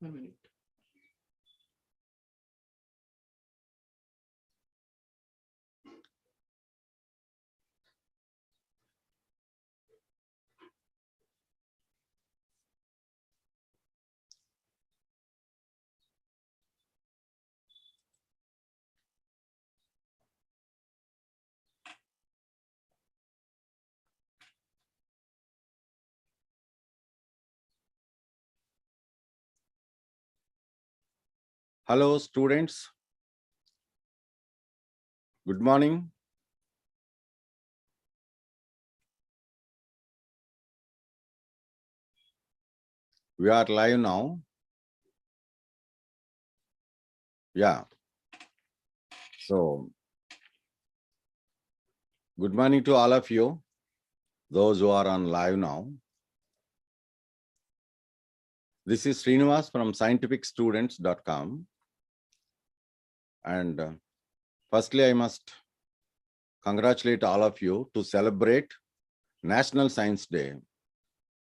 1 minute. Hello, students. Good morning. We are live now. Yeah. So, good morning to all of you, those who are on live now. This is Srinivas from scientificstudents.com. And firstly, I must congratulate all of you to celebrate National Science Day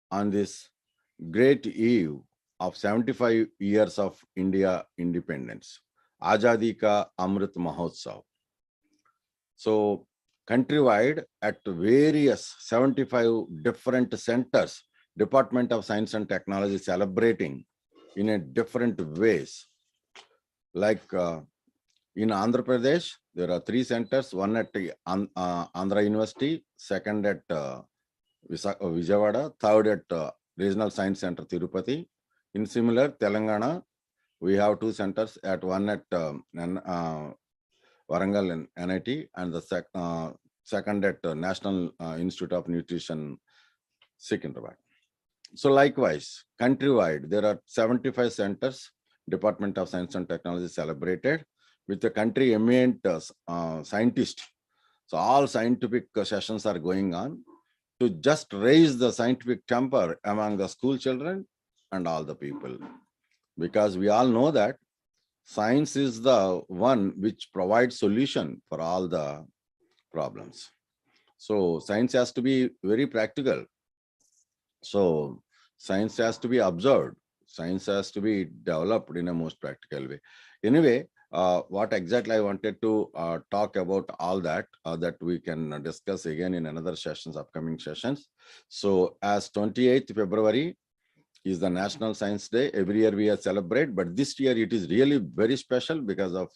on this great eve of 75 years of India independence, Azadi Ka Amrit Mahotsav. So, countrywide at various 75 different centers, Department of Science and Technology celebrating in a different ways. Like in Andhra Pradesh, there are 3 centers, one at Andhra University, second at Vijayawada, third at Regional Science Center Tirupati. In similar, Telangana, we have 2 centers, at one at Warangal and NIT, and the second at National Institute of Nutrition, Secunderabad. So likewise, countrywide, there are 75 centers, Department of Science and Technology celebrated with the country eminent scientists. So all scientific sessions are going on to just raise the scientific temper among the school children and all the people. Because we all know that science is the one which provides solution for all the problems. So science has to be very practical. So science has to be observed. Science has to be developed in a most practical way. Anyway, what exactly I wanted to talk about all that, that we can discuss again in another sessions, upcoming sessions. So as 28th February is the National Science Day. Every year we celebrate, but this year it is really very special because of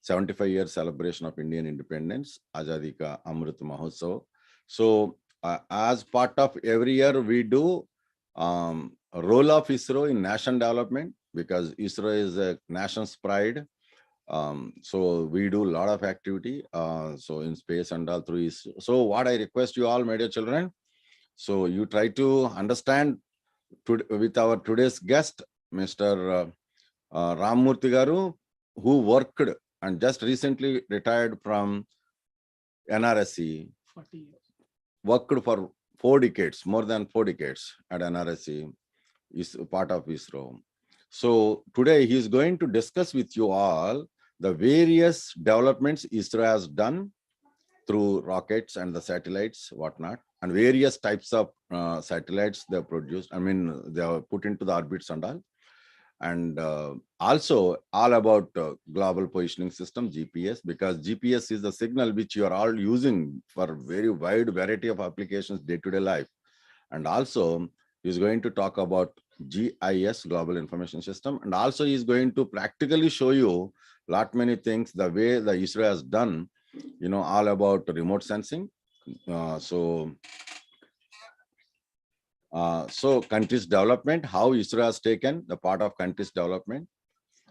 75-year celebration of Indian independence, Azadi Ka Amrit Mahotsav. So as part of every year we do role of ISRO in national development, because ISRO is a nation's pride. So we do a lot of activity so in space and all through ISRO. So what I request you all, my dear children, so you try to understand with our today's guest, Mr. RamMurthy Garu, who worked and just recently retired from NRSC, 40 years. Worked for 4 decades, more than 4 decades at NRSC, is part of ISRO. So today he is going to discuss with you all the various developments ISRO has done through rockets and the satellites, whatnot, and various types of satellites they have produced. I mean, they are put into the orbits and all. And also all about global positioning system, GPS, because GPS is the signal which you are all using for very wide variety of applications day-to-day life. And also he's going to talk about GIS, Global Information System, and also he's going to practically show you lot many things, the way the ISRO has done, you know, all about remote sensing. So countries development, how ISRO has taken the part of countries development,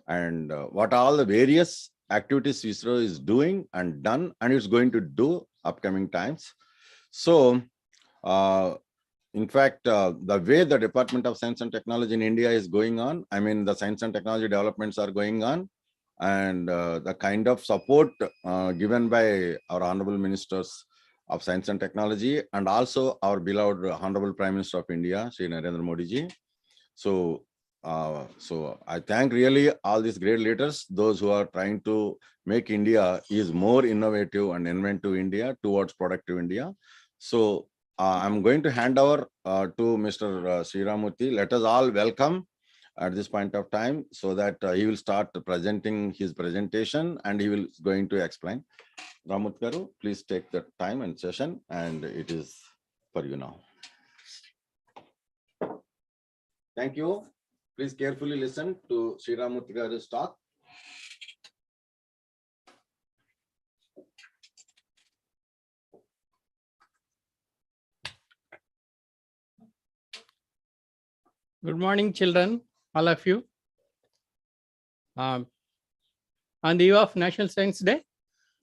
and what all the various activities ISRO is doing and done, and it's going to do upcoming times. So in fact, the way the Department of Science and Technology in India is going on, I mean, the science and technology developments are going on, and the kind of support given by our honorable ministers of Science and Technology, and also our beloved Honorable Prime Minister of India, Shri Narendra Modi ji. So, so I thank really all these great leaders, those who are trying to make India is more innovative and inventive India towards productive India. So I'm going to hand over to Mr. Sri RamMurthy. Let us all welcome at this point of time, so that he will start presenting his presentation and he will going to explain. RamMurthy garu, please take the time and session, and it is for you now. Thank you. Please carefully listen to Shri RamMurthy garu's talk. Good morning, children, all of you. On the eve of National Science Day,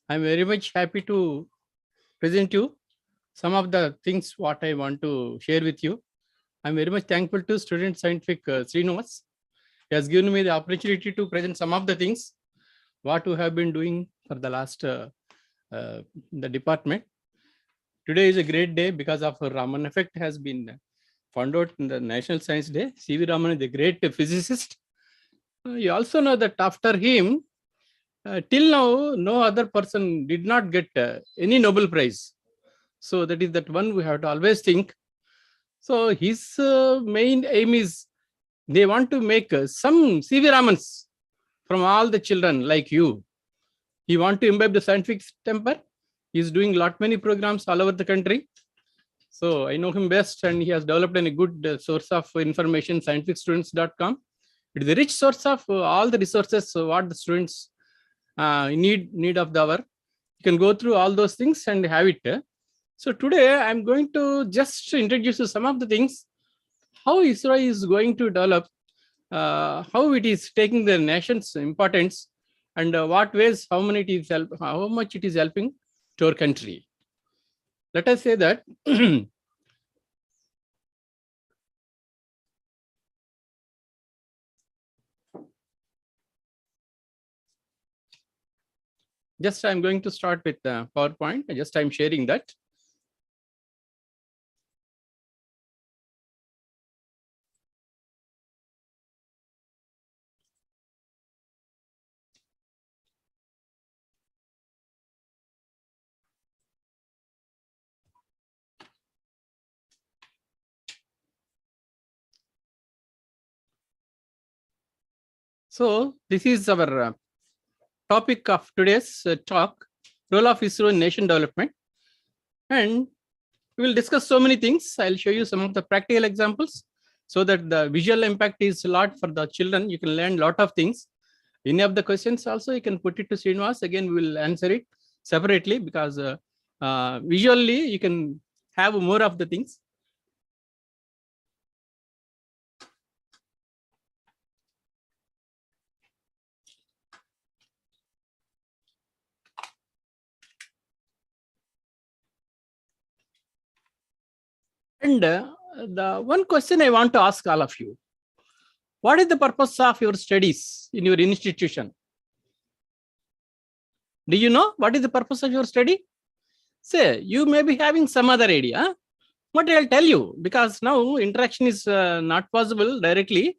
I'm very much happy to present you some of the things what I want to share with you. I'm very much thankful to Student Scientific Srinivas. He has given me the opportunity to present some of the things what we have been doing for the last the department. Today is a great day because of Raman effect has been found out in the National Science Day. C.V. Raman is a great physicist. You also know that after him, till now, no other person did not get any Nobel Prize. So that is that one we have to always think. So his main aim is they want to make some C.V. Ramans from all the children like you. He want to imbibe the scientific temper. He is doing many programs all over the country. So I know him best, and he has developed a good source of information, scientificstudents.com. It is a rich source of all the resources what the students need of the hour. You can go through all those things and have it. So today I'm going to just introduce you some of the things, how ISRO is going to develop, how it is taking the nation's importance, and what ways, how much it is helping to our country. Let us say that just I'm going to start with the PowerPoint. I'm sharing that. So this is our topic of today's talk, role of ISRO in nation development. And we will discuss so many things. I'll show you some of the practical examples so that the visual impact is a lot for the children. You can learn a lot of things. Any of the questions also, you can put it to Srinivas. Again, we will answer it separately because visually you can have more of the things. And the one question I want to ask all of you, what is the purpose of your studies in your institution? Do you know what is the purpose of your study? Say, you may be having some other idea, but I'll tell you, because now interaction is not possible directly.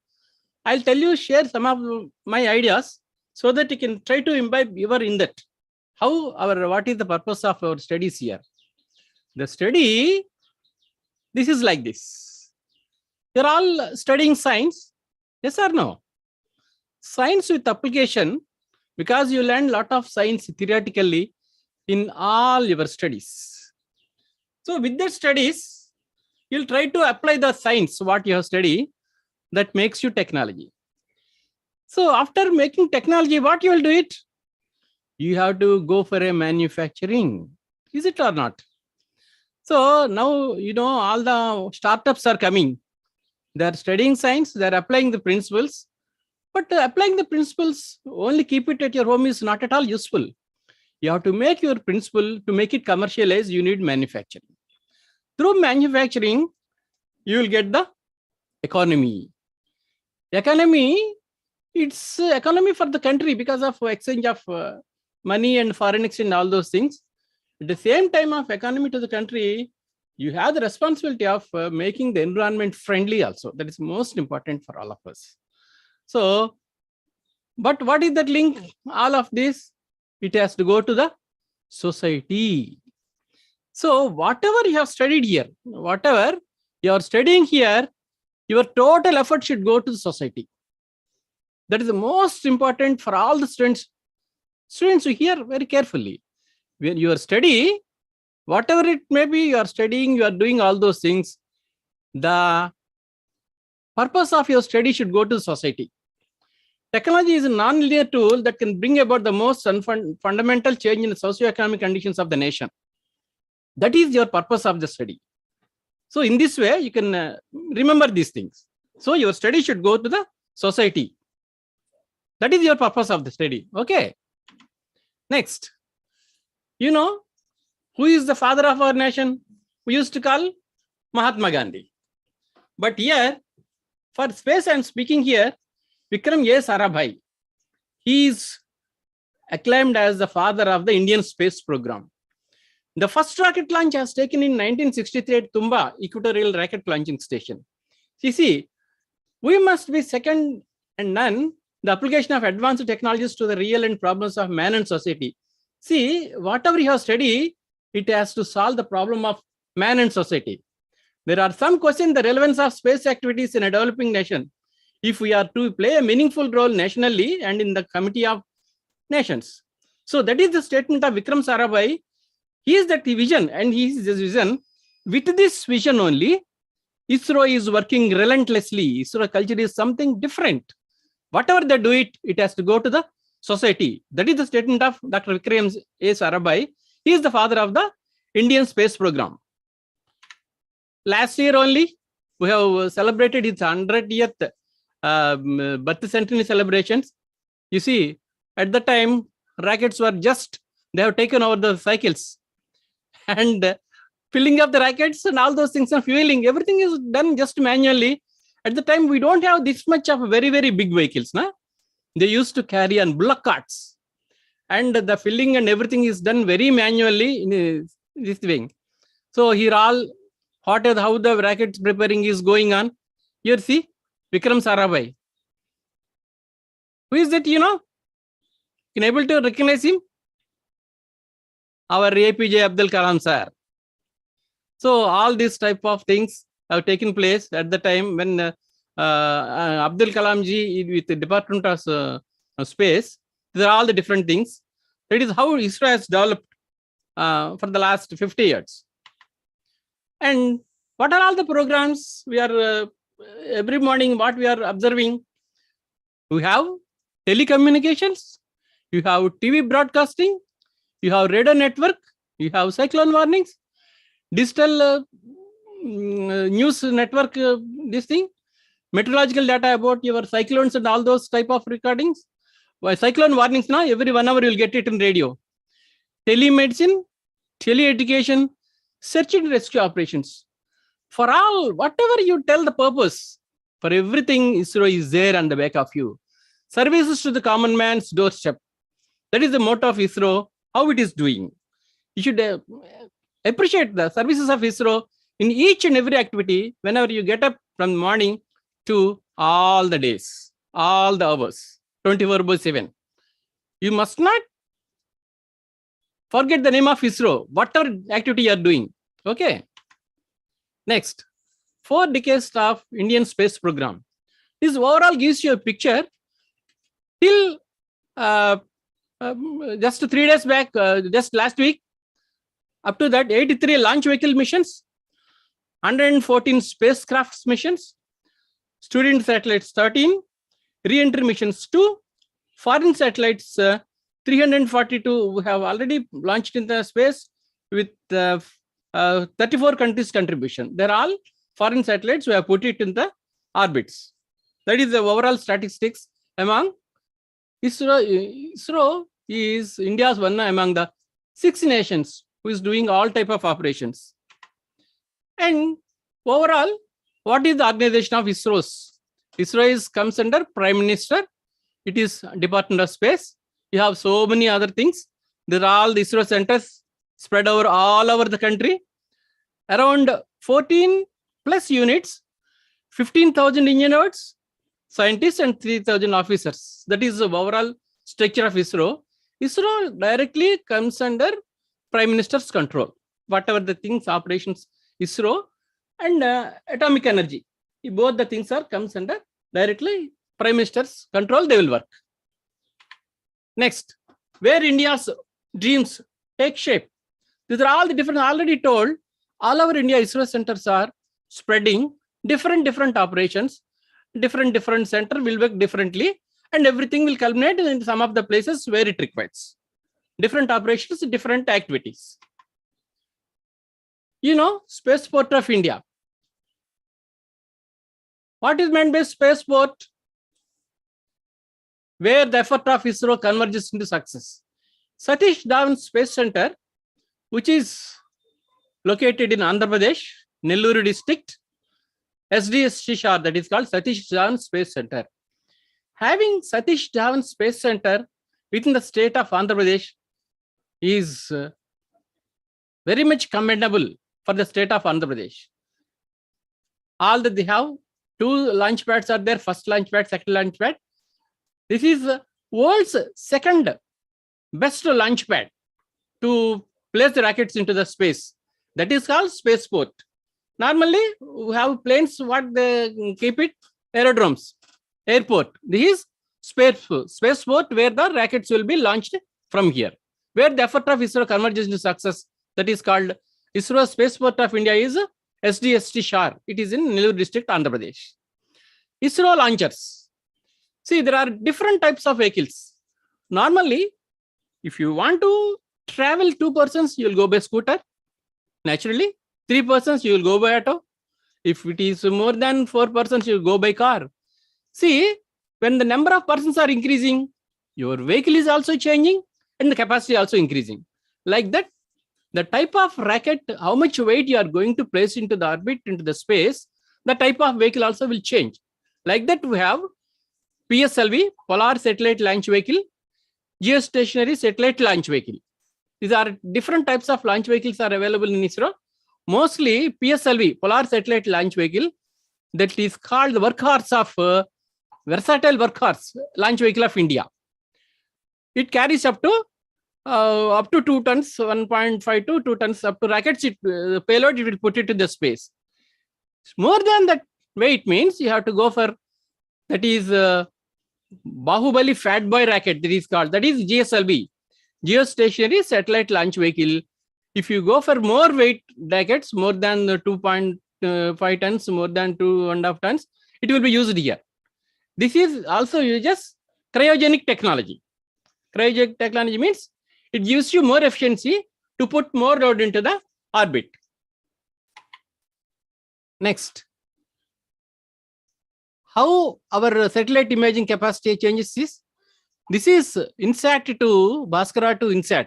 I'll tell you, share some of my ideas so that you can try to imbibe your in that. What is the purpose of our studies here? The study, this is like this. You're all studying science, yes or no? Science with application, because you learn a lot of science theoretically in all your studies. So with the studies, you'll try to apply the science, what you have studied, that makes you technology. So after making technology, what you will do it? You have to go for a manufacturing. Is it or not? So now, you know, all the startups are coming. They're studying science, they're applying the principles. But applying the principles, only keep it at your home is not at all useful. You have to make your principle, to make it commercialized, you need manufacturing. Through manufacturing, you will get the economy. Economy, it's economy for the country because of exchange of money and foreign exchange, all those things. At the same time of economy to the country, you have the responsibility of making the environment friendly also. That is most important for all of us. So, but what is that link? All of this, it has to go to the society. So whatever you have studied here, whatever you are studying here, your total effort should go to the society. That is the most important for all the students. Students, you hear very carefully. When you are study, whatever it may be, you are studying, you are doing all those things. The purpose of your study should go to society. Technology is a non-linear tool that can bring about the most fundamental change in the socio-economic conditions of the nation. That is your purpose of the study. So in this way, you can remember these things. So your study should go to the society. That is your purpose of the study. Okay. Next, you know, who is the father of our nation? We used to call Mahatma Gandhi. But here, for space I'm speaking here, Vikram A. Sarabhai. He is acclaimed as the father of the Indian space program. The first rocket launch was taken in 1963 at Tumba Equatorial Rocket Launching Station. You see, we must be second and none the application of advanced technologies to the real and problems of man and society. See, whatever you have studied, it has to solve the problem of man and society. There are some questions the relevance of space activities in a developing nation if we are to play a meaningful role nationally and in the Committee of Nations. So that is the statement of Vikram Sarabhai. He is that vision, and he is this vision. With this vision only, ISRO is working relentlessly. ISRO culture is something different. Whatever they do it has to go to the society. That is the statement of Dr. Vikram A. Sarabhai. He is the father of the Indian space program. Last year only, we have celebrated its 100th birth centenary celebrations. You see, at the time, rockets were just, they have taken over the cycles. And filling up the rockets and all those things and fueling, everything is done just manually. At the time, we don't have this much of very, very big vehicles. Nah? They used to carry on bullock carts. And the filling and everything is done very manually in this thing. So here all, how the rocket preparing is going on. Here see, Vikram Sarabhai. Who is that, you know? Can you able to recognize him? Our APJ Abdul Kalam sir. So all these type of things have taken place at the time when Abdul Kalam ji with the Department of Space. These are all the different things. That is how ISRO has developed for the last 50 years. And what are all the programs we are every morning, what we are observing? We have telecommunications, you have TV broadcasting, you have radar network, you have cyclone warnings, digital news network, this thing, meteorological data about your cyclones and all those type of recordings. Well, cyclone warnings now, every 1 hour you'll get it in radio. Telemedicine, tele-education, search and rescue operations. For all, whatever you tell the purpose, for everything, ISRO is there on the back of you. Services to the common man's doorstep. That is the motto of ISRO, how it is doing. You should appreciate the services of ISRO in each and every activity whenever you get up from morning to all the days, all the hours, 24/7. You must not forget the name of ISRO, whatever activity you are doing. Okay. Next, 4 decades of Indian space program. This overall gives you a picture till just 3 days back, just last week, up to that 83 launch vehicle missions, 114 spacecraft missions, student satellites 13, re-entry missions 2, foreign satellites 342 have already launched in the space with 34 countries' contribution. They're all foreign satellites who have put it in the orbits. That is the overall statistics among ISRO. ISRO is India's one among the 6 nations who is doing all type of operations. And overall, what is the organization of ISRO's? ISRO comes under Prime Minister. It is Department of Space. You have so many other things. There are all the ISRO centers spread over all over the country. Around 14 plus units, 15,000 engineers, scientists, and 3,000 officers. That is the overall structure of ISRO. ISRO directly comes under Prime Minister's control. Whatever the things, operations, ISRO and atomic energy. Both the things are comes under directly Prime Minister's control, they will work. Next, where India's dreams take shape. These are all the different, already told, all over India ISRO centers are spreading different operations, different center will work differently, and everything will culminate in some of the places where it requires. Different operations, different activities. You know, Spaceport of India. What is meant by spaceport? Where the effort of ISRO converges into success. Satish Dhawan Space Center, which is located in Andhra Pradesh, Nellore district, SDSC, that is called Satish Dhawan Space Center. Having Satish Dhawan Space Center within the state of Andhra Pradesh is very much commendable for the state of Andhra Pradesh. All that they have, 2 launch pads are there, first launch pad, second launch pad. This is the world's second best launch pad to place the rockets into the space. That is called spaceport. Normally, we have planes, what they keep it? Aerodromes, airport. This is spaceport where the rockets will be launched from here. Where the effort of ISRO converges into success, that is called ISRO Spaceport of India is SDST Shar. It is in Nellore district, Andhra Pradesh. ISRO launchers. See, there are different types of vehicles. Normally, if you want to travel 2 persons, you will go by scooter. Naturally, 3 persons, you will go by auto. If it is more than 4 persons, you will go by car. See, when the number of persons are increasing, your vehicle is also changing and the capacity also increasing. Like that, the type of rocket, how much weight you are going to place into the orbit, into the space, the type of vehicle also will change. Like that, we have PSLV, Polar Satellite Launch Vehicle, Geostationary Satellite Launch Vehicle. These are different types of launch vehicles are available in ISRO. Mostly PSLV, Polar Satellite Launch Vehicle, that is called the workhorse of versatile workhorse launch vehicle of India. It carries up to 2 tons, 1.5 to 2 tons up to rockets. Payload, it will put it to the space. More than that weight means you have to go for, that is Bahubali Fat Boy rocket, that is called, that is GSLV, Geostationary Satellite Launch Vehicle. If you go for more weight rockets, more than 2.5 tons, more than 2.5 tons, it will be used here. This is also uses cryogenic technology. Cryogenic technology means it gives you more efficiency to put more load into the orbit. Next, how our satellite imaging capacity changes is, this is INSAT to Bhaskara to INSAT.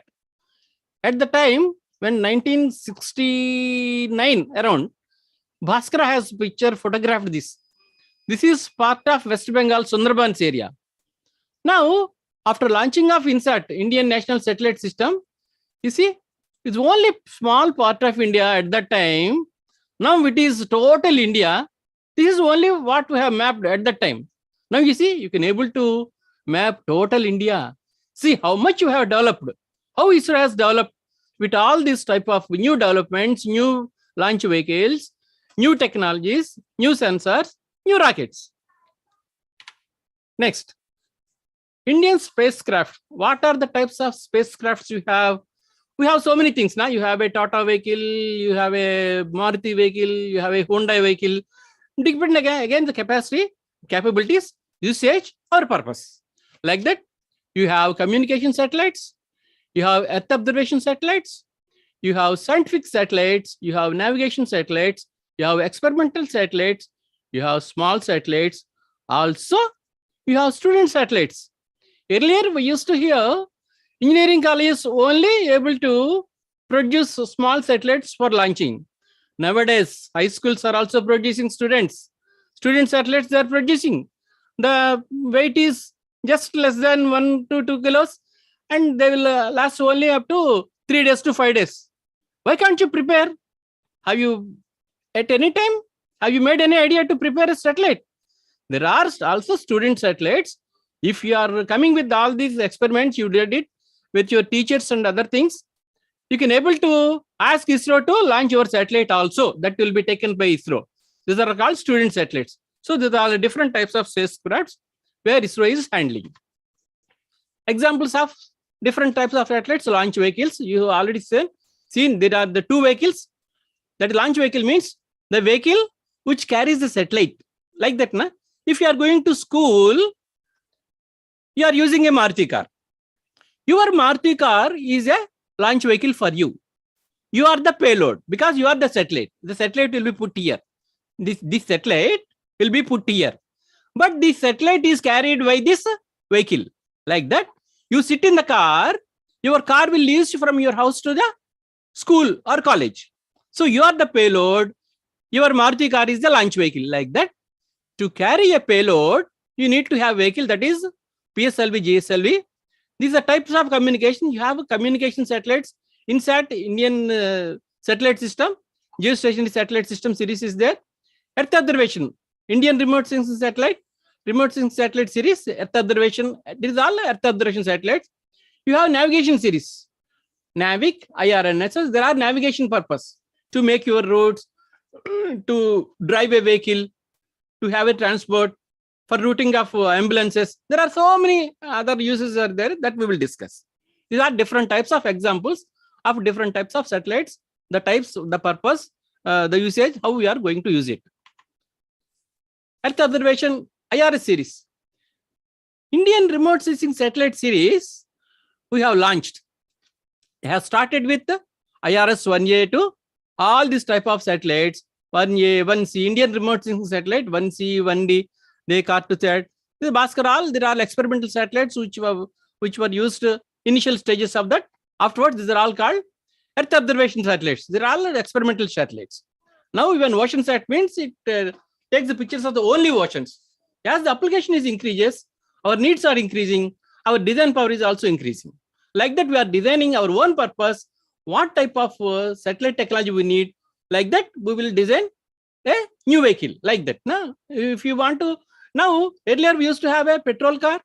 At the time, when 1969 around, Bhaskara has photographed this. This is part of West Bengal Sundarbans area. Now, after launching of INSAT, Indian National Satellite System, you see, it's only small part of India at that time. Now it is total India. This is only what we have mapped at that time. Now you see, you can able to map total India. See how much you have developed, how ISRO has developed with all these type of new developments, new launch vehicles, new technologies, new sensors, new rockets. Next, Indian spacecraft. What are the types of spacecrafts you have? We have so many things now. You have a Tata vehicle, you have a Maruti vehicle, you have a Hyundai vehicle. Depending again the capacity, capabilities, usage or purpose. Like that, you have communication satellites, you have Earth observation satellites, you have scientific satellites, you have navigation satellites, you have experimental satellites, you have small satellites. Also, you have student satellites. Earlier, we used to hear engineering colleges only able to produce small satellites for launching. Nowadays, high schools are also producing students. Student satellites they are producing. The weight is just less than 1 to 2 kilos and they will last only up to 3 days to 5 days. Why can't you prepare? Have you, at any time, have you made any idea to prepare a satellite? There are also student satellites. If you are coming with all these experiments, you did it with your teachers and other things, you can able to ask ISRO to launch your satellite also. That will be taken by ISRO. These are called student satellites. So these are the different types of spacecrafts. where ISRO is handling. Examples of different types of satellites, launch vehicles. You have already seen there are the two vehicles. That launch vehicle means the vehicle which carries the satellite. Like that, na? If you are going to school, you are using a Maruti car. Your Maruti car is a launch vehicle for you. You are the payload because you are the satellite. The satellite will be put here. This satellite will be put here. But the satellite is carried by this vehicle. Like that, you sit in the car, your car will leave from your house to the school or college. So you are the payload, your Maruti car is the launch vehicle. Like that, to carry a payload, you need to have vehicle that is PSLV, GSLV. These are types of communication. You have communication satellites. INSAT, Indian Satellite System, Geostationary Satellite System series is there. Earth observation, Indian Remote Sensing Satellite series, Earth observation. This is all Earth observation satellites. You have navigation series, NAVIC, IRNSS. There are navigation purpose to make your roads, to drive a vehicle, to have a transport, for routing of ambulances. There are so many other uses are there that we will discuss. These are different types of examples of different types of satellites, the types, the purpose, the usage, how we are going to use it. Earth observation, IRS series. Indian Remote Sensing Satellite series, we have launched. It has started with IRS 1A to all these type of satellites, 1A, 1C, Indian Remote Sensing Satellite, 1C, 1D, they Cartosat. The Bhaskar, all there are experimental satellites which were used initial stages of that. Afterwards, these are all called Earth observation satellites. They are all experimental satellites. Now, even OceanSat means it takes the pictures of the only oceans. As the application is increases, our needs are increasing, our design power is also increasing. Like that, we are designing our own purpose, what type of satellite technology we need. Like that, we will design a new vehicle. Like that. Now, if you want to, now, earlier we used to have a petrol car,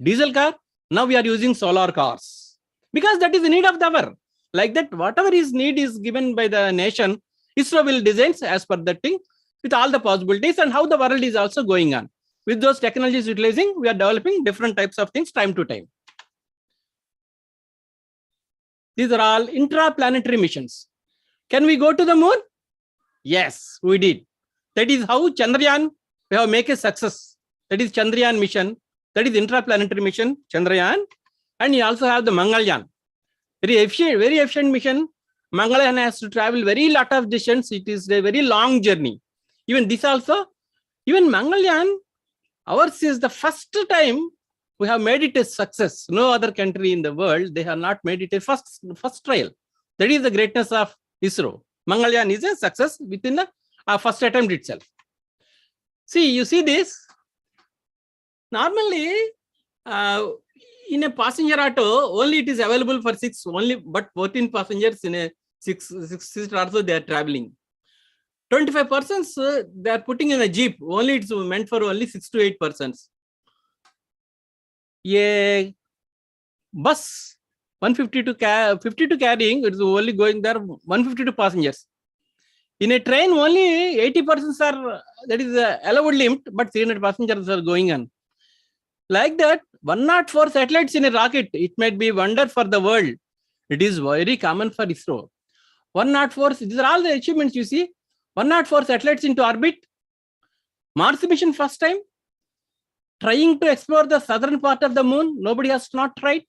diesel car. Now we are using solar cars because that is the need of the hour. Like that, whatever is need is given by the nation, ISRO will design as per that thing with all the possibilities and how the world is also going on. With those technologies utilizing, we are developing different types of things time to time. These are all intraplanetary missions. Can we go to the moon? Yes, we did. That is how Chandrayaan, we have made a success. That is Chandrayaan mission. That is intraplanetary mission, Chandrayaan. And you also have the Mangalyaan. Very efficient mission. Mangalyaan has to travel very lot of distance. It is a very long journey. Even this also, even Mangalyaan, ours is the first time we have made it a success. No other country in the world, they have not made it a first trial. That is the greatness of ISRO. Mangalyaan is a success within the first attempt itself. See, you see this. Normally, in a passenger auto, only it is available for 6, only, but 14 passengers in a 6-seater also they are traveling. 25 persons they are putting in a jeep. Only it's meant for only 6 to 8 persons. A bus 52 carrying, it's only going there 152 passengers. In a train, only 80 persons are, that is allowed limit, but 300 passengers are going on. Like that, 104 satellites in a rocket, it might be wonder for the world. It is very common for ISRO. 104, these are all the achievements you see. 104 satellites into orbit. Mars mission first time. Trying to explore the southern part of the moon. Nobody has not tried.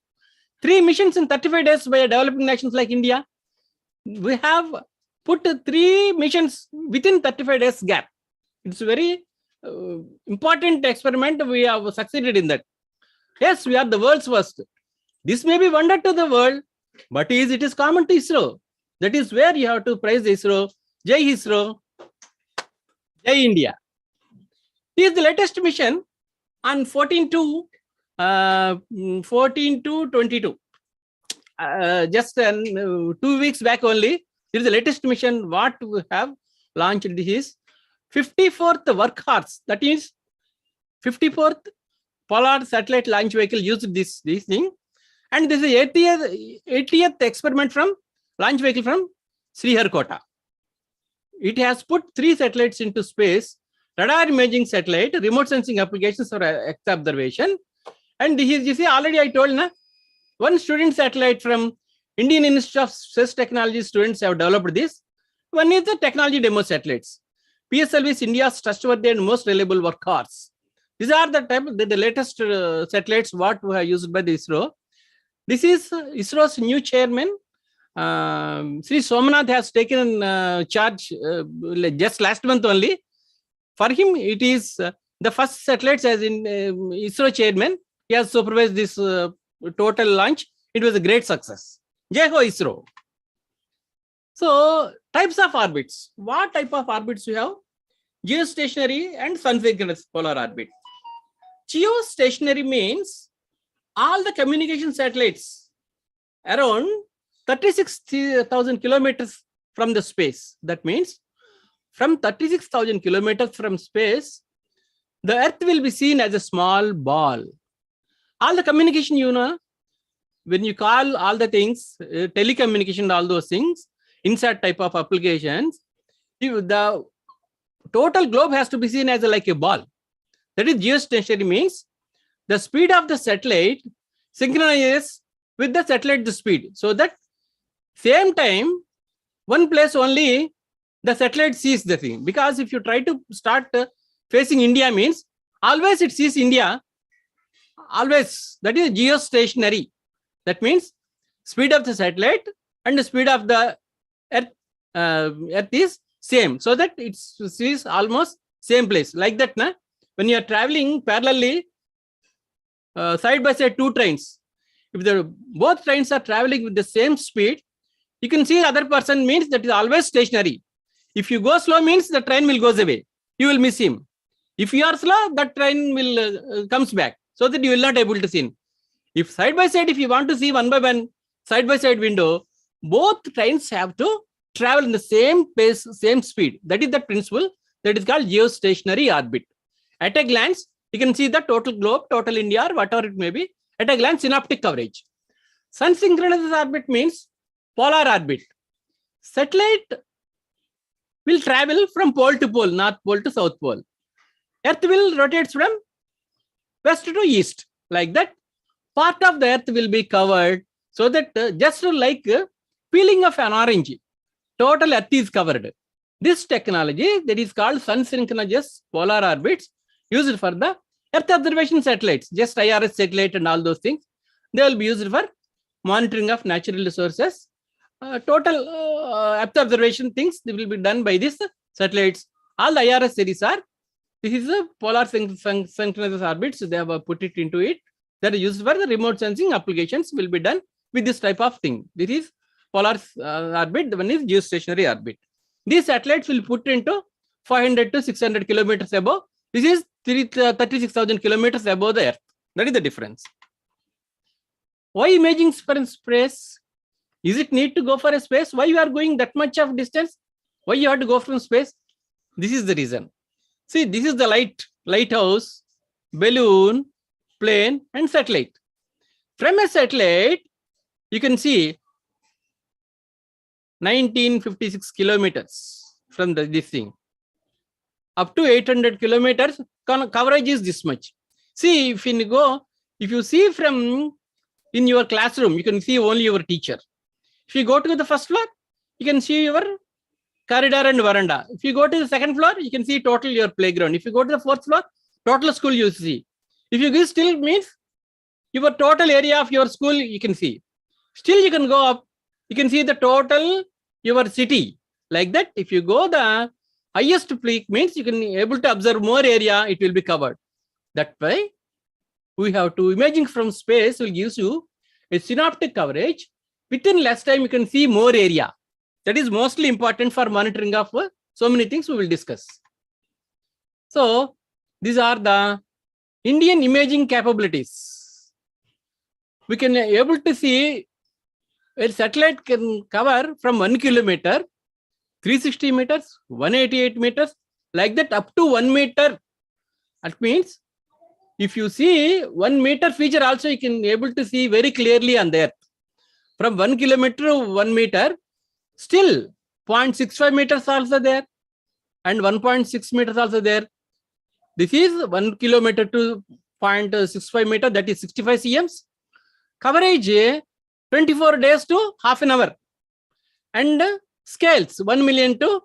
3 missions in 35 days by developing nations like India. We have put 3 missions within 35 days gap. It's a very important experiment. We have succeeded in that. Yes, we are the world's first. This may be wonder to the world, but it is common to ISRO. That is where you have to praise ISRO. Jai ISRO, Jai India. This is the latest mission on 14/2/22. Just 2 weeks back only. This is the latest mission. What we have launched is 54th work horse. That is 54th Polar Satellite Launch Vehicle used this thing. And this is 80th experiment from launch vehicle from Sriharikota. It has put 3 satellites into space radar imaging satellite, remote sensing applications for Earth observation. And this is, you see, already I told, na, one student satellite from Indian Institute of Space Technology students have developed this. One is the technology demo satellites. PSLV is India's trustworthy and most reliable workhorse. These are the type, the latest satellites what we have used by the ISRO. This is ISRO's new chairman. Shri Somanath has taken charge just last month only. For him, it is the first satellites as in ISRO chairman. He has supervised this total launch. It was a great success. Jai Ho ISRO. So, types of orbits. What type of orbits we have? Geostationary and sun-synchronous polar orbit. Geostationary means all the communication satellites around 36,000 kilometers from the space. That means from 36,000 kilometers from space, the Earth will be seen as a small ball. All the communication, you know, when you call all the things, telecommunication, all those things, insert type of applications, the total globe has to be seen as like a ball. That is geostationary means the speed of the satellite synchronizes with the satellite speed. So that same time, one place only the satellite sees the thing. Because if you try to start facing India means always it sees India. Always. That is geostationary. That means speed of the satellite and the speed of the Earth is same. So that it sees almost same place. Like that, na? When you are traveling parallelly, side by side two trains, if both trains are traveling with the same speed, you can see other person means that is always stationary. If you go slow means the train will goes away. You will miss him. If you are slow, that train will comes back. So that you will not able to see him. If side by side, if you want to see one by one, side by side window, both trains have to travel in the same pace, same speed. That is the principle. That is called geostationary orbit. At a glance, you can see the total globe, total India, or whatever it may be. At a glance, synoptic coverage. Sun synchronous orbit means polar orbit. Satellite will travel from pole to pole, north pole to south pole. Earth will rotate from west to east. Like that, part of the Earth will be covered so that just like peeling of an orange, total Earth is covered. This technology that is called sun synchronous polar orbits used for the Earth observation satellites, just IRS satellite and all those things. They will be used for monitoring of natural resources. Total Earth observation things they will be done by these satellites. All the IRS series are, this is a polar synchronous orbits. They have put it into it. That is used for the remote sensing applications will be done with this type of thing. This is polar orbit. The one is geostationary orbit. These satellites will put into 500 to 600 kilometers above. This is 36,000 kilometers above the Earth. That is the difference. Why imaging for space? Is it need to go for a space? Why you are going that much of distance? Why you have to go from space? This is the reason. See, this is the lighthouse, balloon, plane, and satellite. From a satellite, you can see 1956 kilometers from this thing. Up to 800 kilometers, coverage is this much. See, if you see from in your classroom, you can see only your teacher. If you go to the first floor, you can see your corridor and veranda. If you go to the second floor, you can see total your playground. If you go to the fourth floor, total school you see. If you give still means your total area of your school you can see. Still you can go up, you can see the total your city. Like that, if you go the highest peak means you can able to observe more area, it will be covered. That way, we have to imaging from space will give you a synoptic coverage. Within less time, you can see more area. That is mostly important for monitoring of so many things we will discuss. So, these are the Indian imaging capabilities. We can able to see a satellite can cover from 1 kilometer, 360 meters, 188 meters, like that up to 1 meter. That means if you see 1 meter feature also, you can able to see very clearly on the Earth. From 1 kilometer to 1 meter, still 0.65 meters also there and 1.6 meters also there. This is 1 kilometer to 0.65 meter, that is 65 cms. Coverage 24 days to half an hour. And scales 1 million to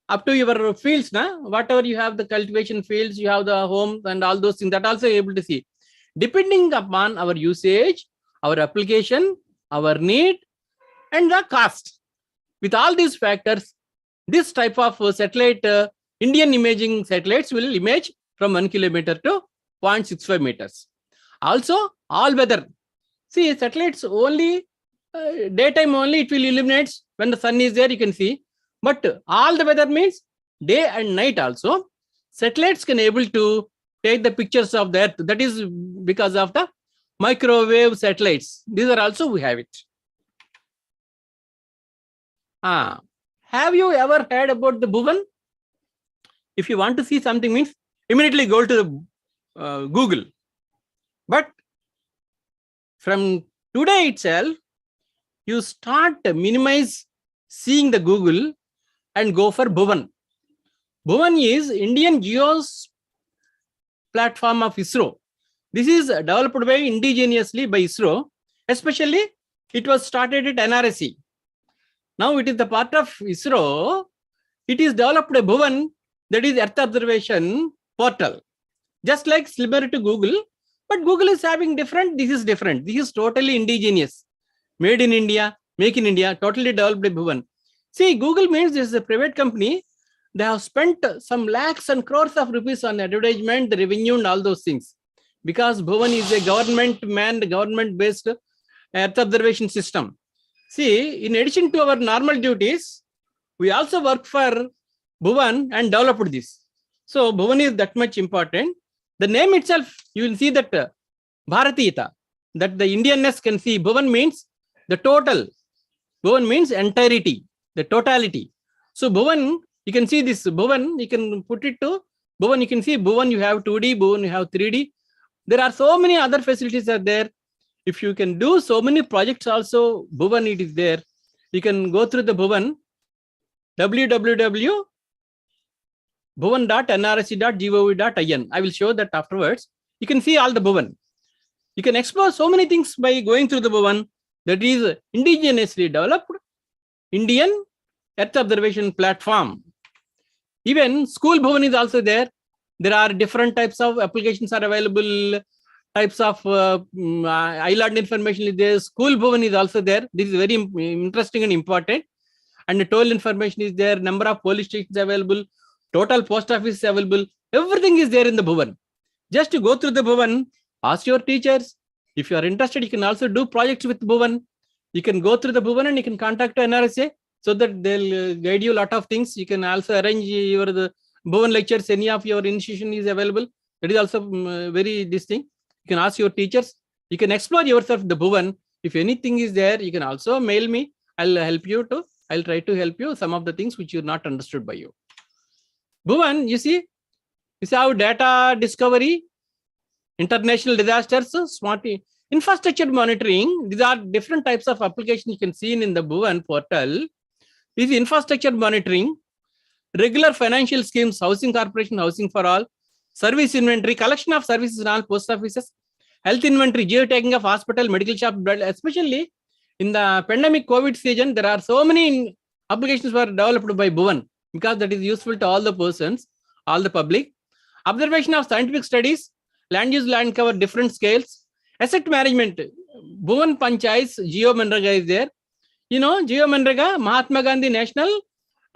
up to your fields, whatever you have, the cultivation fields, you have the home and all those things, that also able to see. Depending upon our usage, our application, our need, and the cost. With all these factors, this type of satellite, Indian imaging satellites will image from 1 kilometer to 0.65 meters. Also, all weather. See, satellites only, daytime only it will illuminate. When the sun is there, you can see. But all the weather means day and night also. Satellites can able to take the pictures of the Earth. That is because of the microwave satellites. These are also, we have it. Have you ever heard about the Bhuvan? If you want to see something, means immediately go to Google. But from today itself, you start minimize seeing the Google and go for Bhuvan. Bhuvan is Indian Geos platform of ISRO. This is developed by indigenously by ISRO. Especially, it was started at NRSC. Now it is the part of ISRO. It is developed a Bhuvan, that is Earth observation portal. Just like similar to Google, but Google is having different. This is different. This is totally indigenous, made in India, make in India, totally developed by Bhuvan. See, Google means this is a private company. They have spent some lakhs and crores of rupees on advertisement, the revenue and all those things. Because Bhuvan is a government-manned, government-based Earth observation system. See, in addition to our normal duties, we also work for Bhuvan and developed this. So Bhuvan is that much important. The name itself, you will see that Bharatita, that the Indianness can see. Bhuvan means the total. Bhuvan means entirety, the totality. So Bhuvan, you can see this Bhuvan, you can put it to Bhuvan, you can see Bhuvan, you have 2D, Bhuvan, you have 3D. There are so many other facilities are there. If you can do so many projects also, Bhuvan it is there. You can go through the Bhuvan, www.bhuvan.nrsc.gov.in. I will show that afterwards. You can see all the Bhuvan. You can explore so many things by going through the Bhuvan. That is indigenously developed Indian Earth observation platform. Even school Bhuvan is also there. There are different types of applications are available. Types of island information is there. School Bhuvan is also there. This is very interesting and important. And the toll information is there. Number of police stations available. Total post office is available. Everything is there in the Bhuvan. Just to go through the Bhuvan, ask your teachers. If you are interested, you can also do projects with Bhuvan. You can go through the Bhuvan and you can contact NRSA so that they'll guide you a lot of things. You can also arrange your the Bhuvan lectures. Any of your institution is available. That is also very this thing. You can ask your teachers. You can explore yourself the Bhuvan. If anything is there, you can also mail me. I'll help you to. I'll try to help you some of the things which are not understood by you. Bhuvan, you see how data discovery, international disasters, smart infrastructure monitoring. These are different types of applications you can see in the Bhuvan portal. This is infrastructure monitoring, regular financial schemes, housing corporation, housing for all, service inventory, collection of services in all post offices, health inventory, geotagging of hospital, medical shop, blood, especially in the pandemic COVID season, there are so many applications were developed by Bhuvan because that is useful to all the persons, all the public. Observation of scientific studies, land use, land cover, different scales, asset management. Bhuvan Panchayat's Geo Manrega is there. You know, Geo Manrega, Mahatma Gandhi National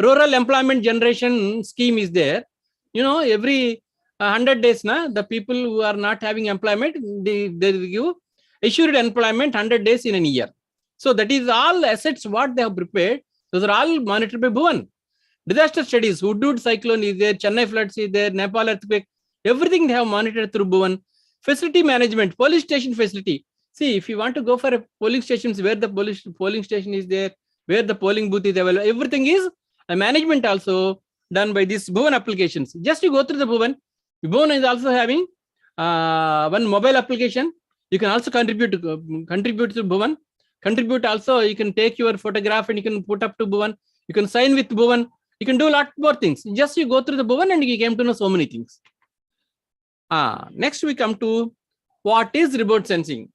Rural Employment Generation Scheme is there. You know, every 100 days, the people who are not having employment, they give assured employment 100 days in a year. So that is all assets what they have prepared. Those are all monitored by Bhuvan. Disaster studies, Hudud cyclone is there, Chennai Floods is there, Nepal earthquake, everything they have monitored through Bhuvan. Facility management, police station facility. See, if you want to go for a polling stations where the polling station is there, where the polling booth is available, everything is a management also done by these Bhuvan applications. Just to go through the Bhuvan, Bhuvan is also having one mobile application. You can also contribute to Bhuvan. Contribute also, you can take your photograph and you can put up to Bhuvan. You can sign with Bhuvan. You can do a lot more things. Just you go through the Bhuvan and you came to know so many things. Next we come to what is remote sensing.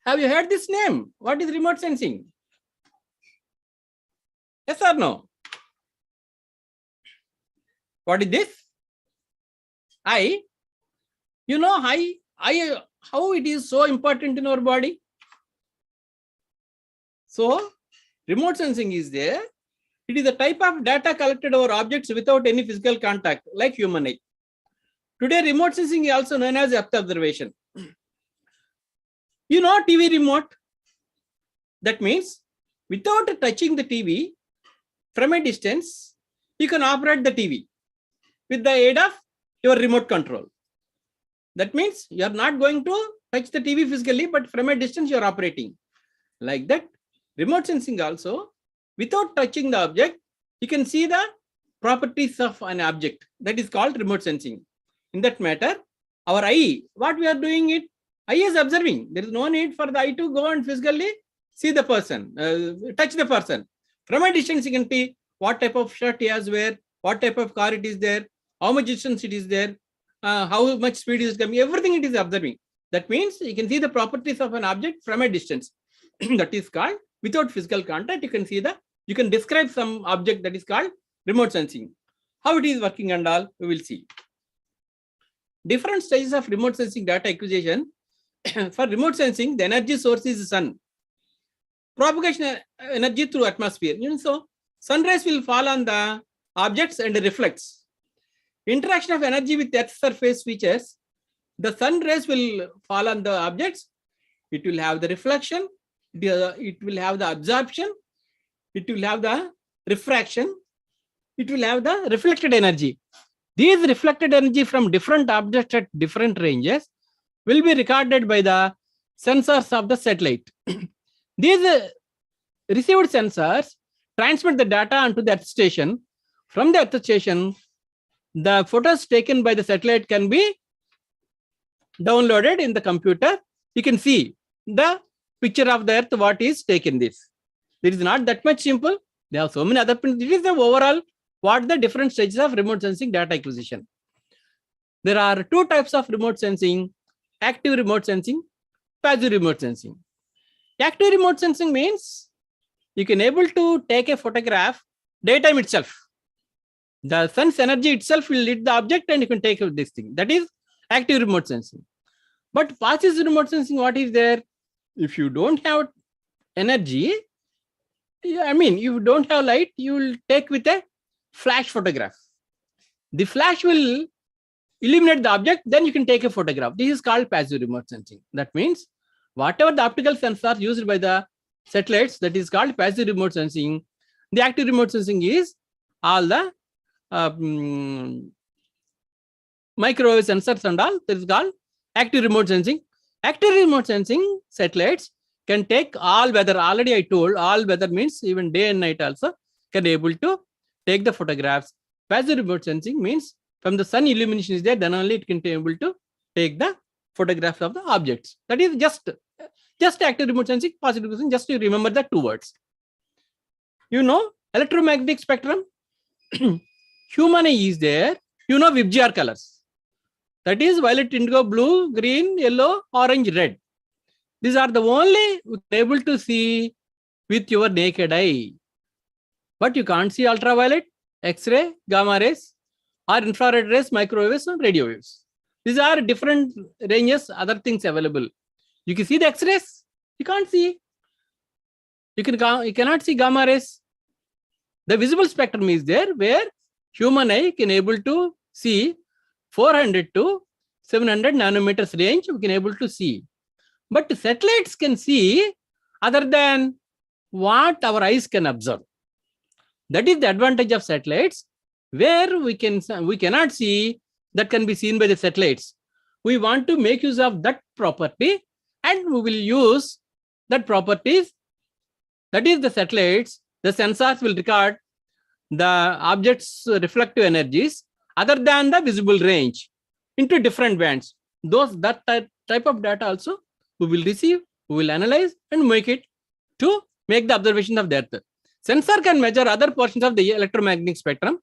Have you heard this name? What is remote sensing? Yes or no? What is this? You know how it is so important in our body? So remote sensing is there. It is a type of data collected over objects without any physical contact, like human eye. Today, remote sensing is also known as depth observation. You know TV remote? That means without touching the TV, from a distance, you can operate the TV with the aid of your remote control. That means you are not going to touch the TV physically, but from a distance you are operating. Like that, remote sensing also, without touching the object, you can see the properties of an object. That is called remote sensing. In that matter, our eye, what we are doing it, eye is observing. There is no need for the eye to go and physically see the person, touch the person. From a distance, you can see what type of shirt he has wear, what type of car it is there, how much distance it is there, how much speed is coming, everything it is observing. That means you can see the properties of an object from a distance. That is called, without physical contact, you can describe some object, that is called remote sensing. How it is working and all, we will see. Different stages of remote sensing data acquisition. For remote sensing, the energy source is sun. Propagation energy through atmosphere. So sun rays will fall on the objects and reflects. Interaction of energy with Earth's surface features. The sun rays will fall on the objects. It will have the reflection. It will have the absorption. It will have the refraction. It will have the reflected energy. These reflected energy from different objects at different ranges will be recorded by the sensors of the satellite. These received sensors transmit the data onto the Earth station. From the Earth station, the photos taken by the satellite can be downloaded in the computer. You can see the picture of the Earth, what is taken this. It is not that much simple. There are so many other things. It is the overall what the different stages of remote sensing data acquisition. There are two types of remote sensing: active remote sensing, passive remote sensing. Active remote sensing means you can able to take a photograph daytime itself. The sun's energy itself will lit the object and you can take this thing. That is active remote sensing. But passive remote sensing, what is there? If you don't have energy, you don't have light, you will take with a flash photograph. The flash will illuminate the object, then you can take a photograph. This is called passive remote sensing. That means whatever the optical sensors used by the satellites, that is called passive remote sensing. The active remote sensing is all the microwave sensors and all. That is called active remote sensing. Active remote sensing satellites can take all weather. Already I told, all weather means even day and night also can able to take the photographs. Passive remote sensing means from the sun illumination is there, then only it can be able to take the photographs of the objects. That is just active remote sensing, passive remote sensing, just to remember the two words. You know, electromagnetic spectrum. Human eye is there. You know VIBGYOR colors. That is violet, indigo, blue, green, yellow, orange, red. These are the only able to see with your naked eye. But you can't see ultraviolet, X-ray, gamma rays, or infrared rays, microwaves, and radio waves. These are different ranges, other things available. You can see the X-rays, you can't see. You cannot see gamma rays. The visible spectrum is there where human eye can able to see 400 to 700 nanometers range, we can able to see. But satellites can see other than what our eyes can observe. That is the advantage of satellites, where we cannot see that can be seen by the satellites. We want to make use of that property and we will use that properties. That is the satellites. The sensors will record the object's reflective energies other than the visible range into different bands. That type of data also we will receive, we will analyze and make it to make the observation of the Earth. Sensor can measure other portions of the electromagnetic spectrum.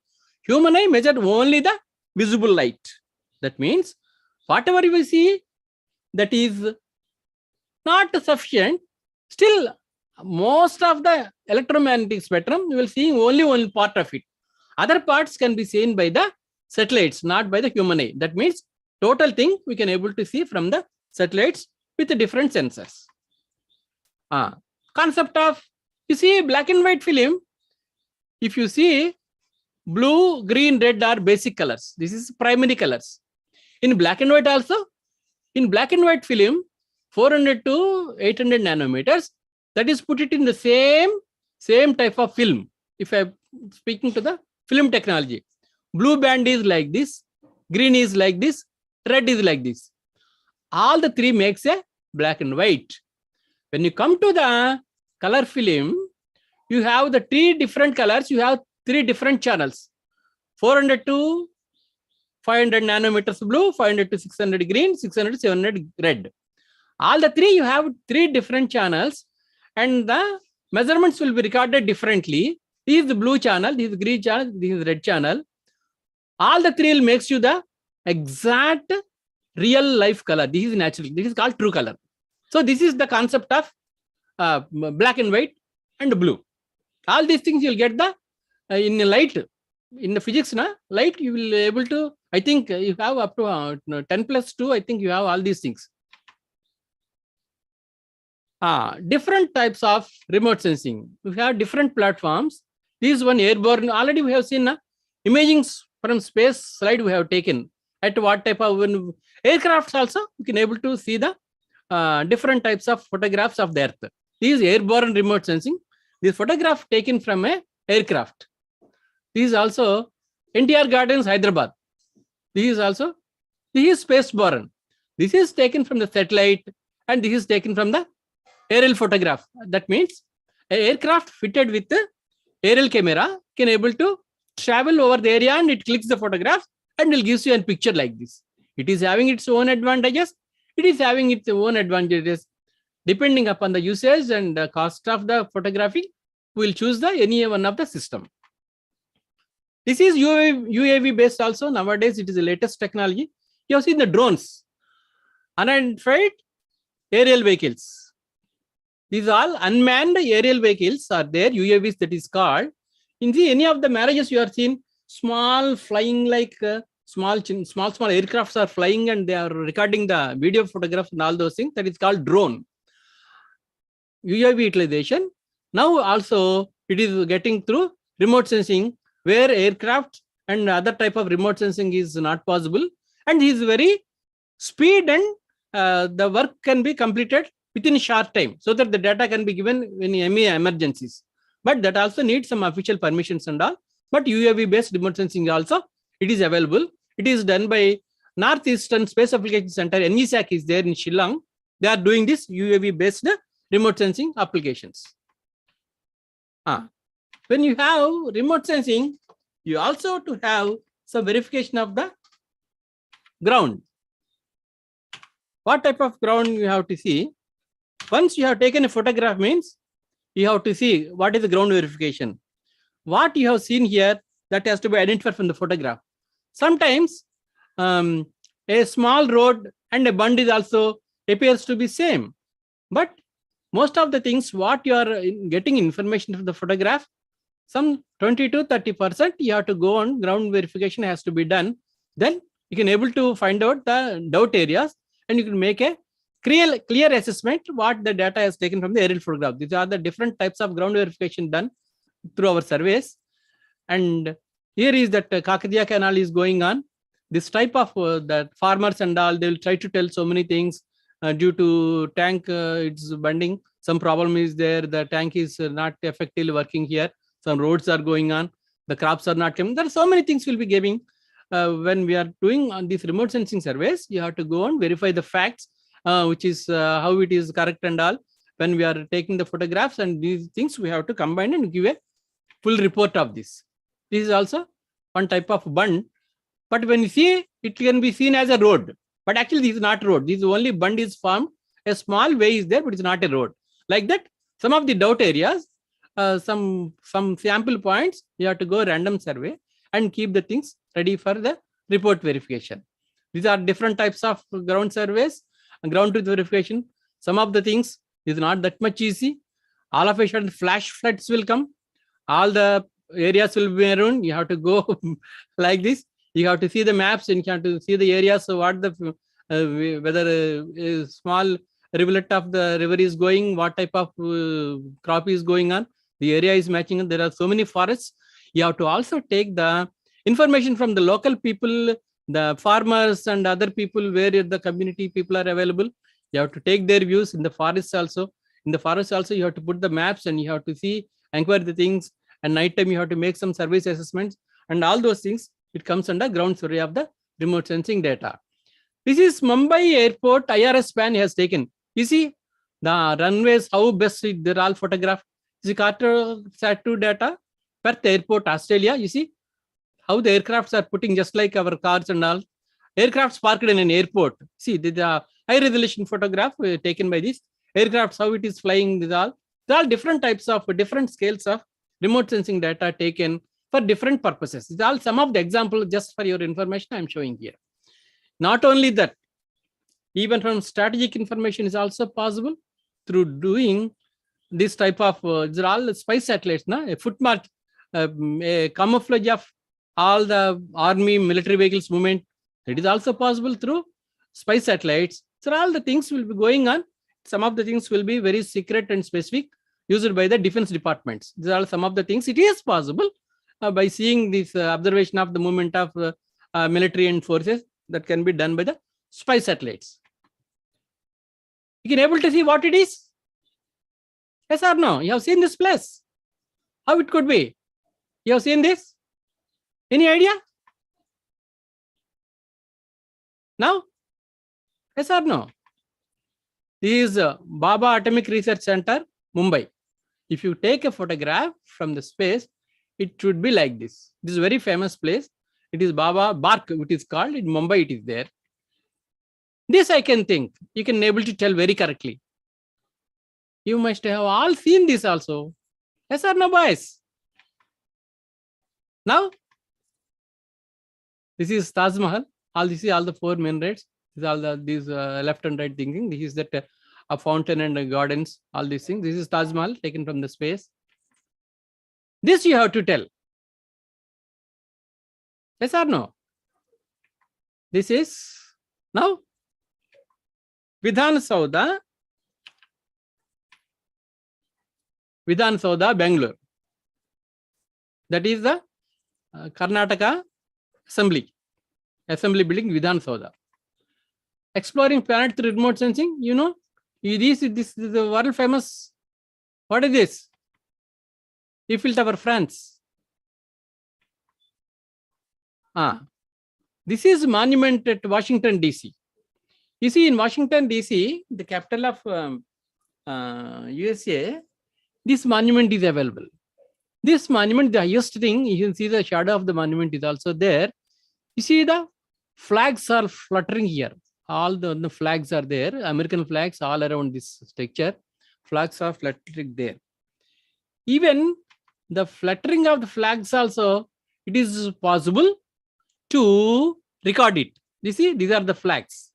Human eye measure only the visible light. That means Whatever you will see that is not sufficient, still most of the electromagnetic spectrum you will see only one part of it. Other parts can be seen by the satellites, not by the human eye. That means total thing we can able to see from the satellites with the different sensors. Concept of, you see black and white film, if you see blue, green, red are basic colors. This is primary colors. In black and white also, in black and white film, 400 to 800 nanometers, that is put it in the same type of film. If I'm speaking to the film technology, blue band is like this, green is like this, red is like this. All the three makes a black and white. When you come to the color film, you have the three different colors, you have three different channels. 400 to 500 nanometers blue, 500 to 600 green, 600 to 700 red. All the three, you have three different channels and the measurements will be recorded differently. This is the blue channel, this is green channel, this is red channel. All the three will makes you the exact real life color. This is natural. This is called true color. So this is the concept of black and white and blue. All these things you'll get the in light, in the physics, light you will able to, I think you have up to 10 plus 2, I think you have all these things. Different types of remote sensing. We have different platforms. This one airborne, already we have seen imaging from space slide we have taken. At what type of aircrafts also, we can able to see the different types of photographs of the earth. This is airborne remote sensing. This photograph taken from a aircraft. This is also NTR Gardens, Hyderabad. This is spaceborne. This is taken from the satellite and this is taken from the aerial photograph. That means an aircraft fitted with the aerial camera can able to travel over the area and it clicks the photograph and will gives you a picture like this. It is having its own advantages. It is having its own advantages. Depending upon the usage and the cost of the photography, we will choose the any one of the system. This is UAV based also. Nowadays, it is the latest technology. You have seen the drones, unmanned aerial vehicles. These all unmanned aerial vehicles are there, UAVs that is called. In any of the marriages you are seen, small flying like small aircrafts are flying and they are recording the video photographs and all those things. That is called drone. UAV utilization. Now also it is getting through remote sensing where aircraft and other type of remote sensing is not possible. And is very speed and the work can be completed within a short time so that the data can be given in any emergencies. But that also needs some official permissions and all. But UAV based remote sensing also, it is available. It is done by Northeastern Space Application Center, NESAC is there in Shillong. They are doing this UAV based remote sensing applications. When you have remote sensing, you also to have some verification of the ground. What type of ground you have to see? Once you have taken a photograph means you have to see what is the ground verification. What you have seen here, that has to be identified from the photograph. Sometimes a small road and a bund is also appears to be same. But most of the things what you are getting information from the photograph, some 20 to 30% you have to go on ground verification has to be done. Then you can able to find out the doubt areas and you can make a clear assessment what the data is taken from the aerial photograph. These are the different types of ground verification done through our surveys. And here is that Kakadiya Canal is going on. This type of that farmers and all, they will try to tell so many things due to tank, it's bending. Some problem is there. The tank is not effectively working here. Some roads are going on. The crops are not coming. There are so many things we'll be giving. When we are doing on these remote sensing surveys, you have to go and verify the facts, which is how it is correct and all. When we are taking the photographs and these things, we have to combine and give a full report of this. This is also one type of bund. But when you see, it can be seen as a road. But actually, this is not a road. This is only bund is formed. A small way is there, but it's not a road. Like that, some of the doubt areas, some sample points, you have to go random survey and keep the things ready for the report verification. These are different types of ground surveys and ground truth verification. Some of the things is not that much easy. All of a sudden, flash floods will come. All the areas will be around. You have to go like this. You have to see the maps and you have to see the areas. So what the whether a small rivulet of the river is going, what type of crop is going on, the area is matching. There are so many forests. You have to also take the information from the local people, the farmers and other people where the community people are available. You have to take their views in the forests also. In the forest also, you have to put the maps and you have to see, inquire the things. And night time, you have to make some service assessments and all those things. It comes under ground survey of the remote sensing data. This is Mumbai Airport IRS span has taken. You see the runways, how best they're all photographed. This is Cartosat-2 data. Perth Airport, Australia. You see how the aircrafts are putting just like our cars and all. Aircrafts parked in an airport. See the high resolution photograph taken by this. Aircrafts, how it is flying. These are different types of different scales of remote sensing data taken for different purposes. These are some of the examples just for your information I am showing here. Not only that, even from strategic information is also possible through doing this type of, these are all spy satellites, a footmark, a camouflage of all the army military vehicles movement. It is also possible through spy satellites. So all the things will be going on. Some of the things will be very secret and specific, used by the defense departments. These are some of the things. It is possible by seeing this observation of the movement of military and forces that can be done by the spy satellites. You can able to see what it is? Yes or no? You have seen this place. How it could be? You have seen this? Any idea? Now? Yes or no? This is Baba Atomic Research Center, Mumbai. If you take a photograph from the space, it should be like this. This is a very famous place. It is Baba Bark, it is called. In Mumbai, it is there. This I can think. You can able to tell very correctly. You must have all seen this also. Yes or no, boys? Now, this is Taj Mahal. All this is all the four main rights. This is all these left and right thinking. This is that a fountain and gardens. All these things. This is Taj Mahal taken from the space. This you have to tell. Yes or no? This is now Vidhan Sauda, Bangalore. That is the Karnataka Assembly building, Vidhan Sauda. Exploring planet through remote sensing, you know, this is the world famous. What is this? Eiffel Tower, France. This is monument at Washington, D.C. You see, in Washington, D.C., the capital of USA, this monument is available. This monument, the highest thing, you can see the shadow of the monument is also there. You see the flags are fluttering here. All the flags are there. American flags all around this structure. Flags are fluttering there. Even the fluttering of the flags also, it is possible to record it. You see, these are the flags.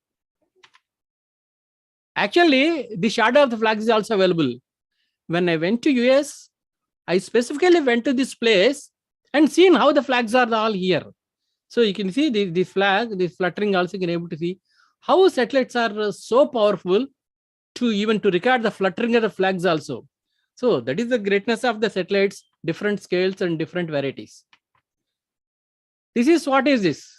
Actually, the shadow of the flags is also available. When I went to US, I specifically went to this place and seen how the flags are all here. So you can see the flag, the fluttering also you can able to see how satellites are so powerful to even to record the fluttering of the flags also. So that is the greatness of the satellites, different scales and different varieties. This is what is this?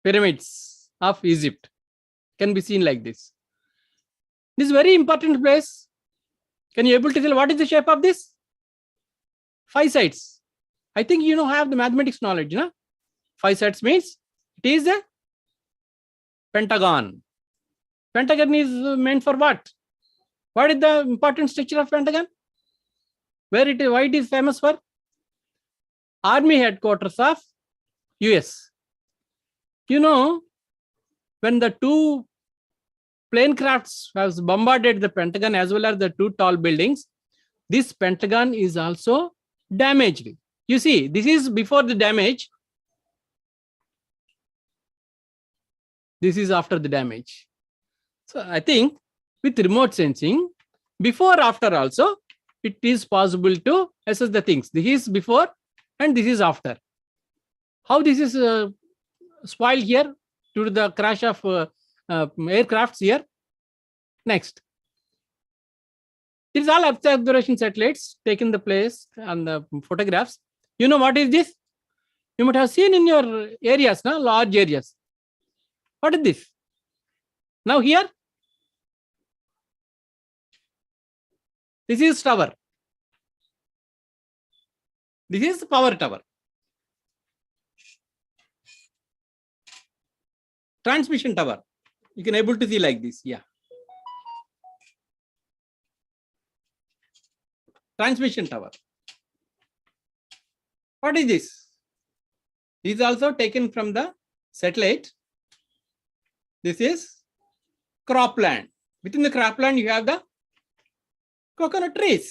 Pyramids of Egypt can be seen like this. This is very important place. Can you able to tell what is the shape of this? 5 sides. I think you know have the mathematics knowledge, you know? 5 sides means it is a Pentagon. Pentagon is meant for what? What is the important structure of Pentagon? Where it is, why it is famous for? Army headquarters of US. You know, when the 2 plane crafts has bombarded the Pentagon as well as the 2 tall buildings, this Pentagon is also damaged. You see, this is before the damage. This is after the damage. So I think with remote sensing, before, after also, it is possible to assess the things. This is before and this is after. How this is spoiled here due to the crash of aircrafts here? Next. These all observation satellites taking the place on the photographs. You know what is this? You might have seen in your areas, no? Large areas. What is this? Now here, this is tower. This is power tower. Transmission tower. You can able to see like this. Yeah. Transmission tower. What is this? This is also taken from the satellite. This is cropland. Within the cropland, you have the coconut trees.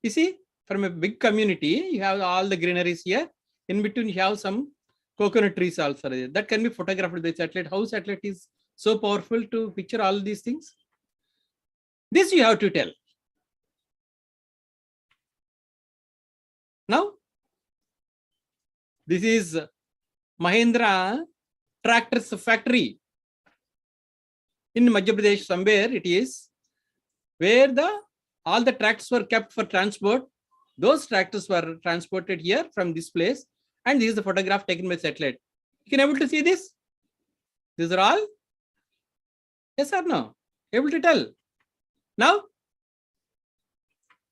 You see, from a big community, you have all the greeneries here. In between, you have some coconut trees also. That can be photographed with the satellite. How satellite is so powerful to picture all these things? This you have to tell. Now, this is Mahindra tractors factory in Madhya Pradesh. Somewhere it is where all the tractors were kept for transport. Those tractors were transported here from this place, and this is the photograph taken by satellite. You can able to see this. These are all yes or no? Able to tell. Now,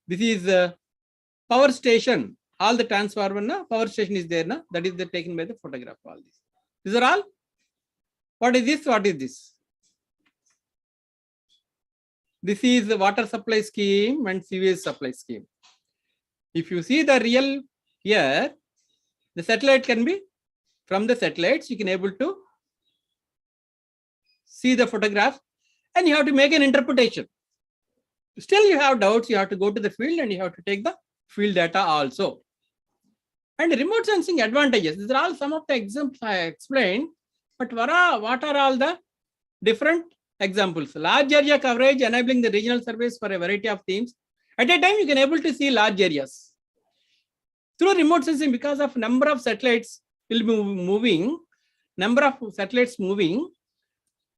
this is power station. All the transformer, na, power station is there, na? That is taken by the photograph. All this. These are all. What is this? What is this? This is the water supply scheme and sewage supply scheme. If you see the real here, the satellite can be from the satellites. You can able to see the photograph, and you have to make an interpretation. Still, you have doubts. You have to go to the field and you have to take the field data also. And remote sensing advantages. These are all some of the examples I explained. But what are all the different examples? Large area coverage, enabling the regional surveys for a variety of themes. At a time, you can able to see large areas. Through remote sensing, because of number of satellites will be moving,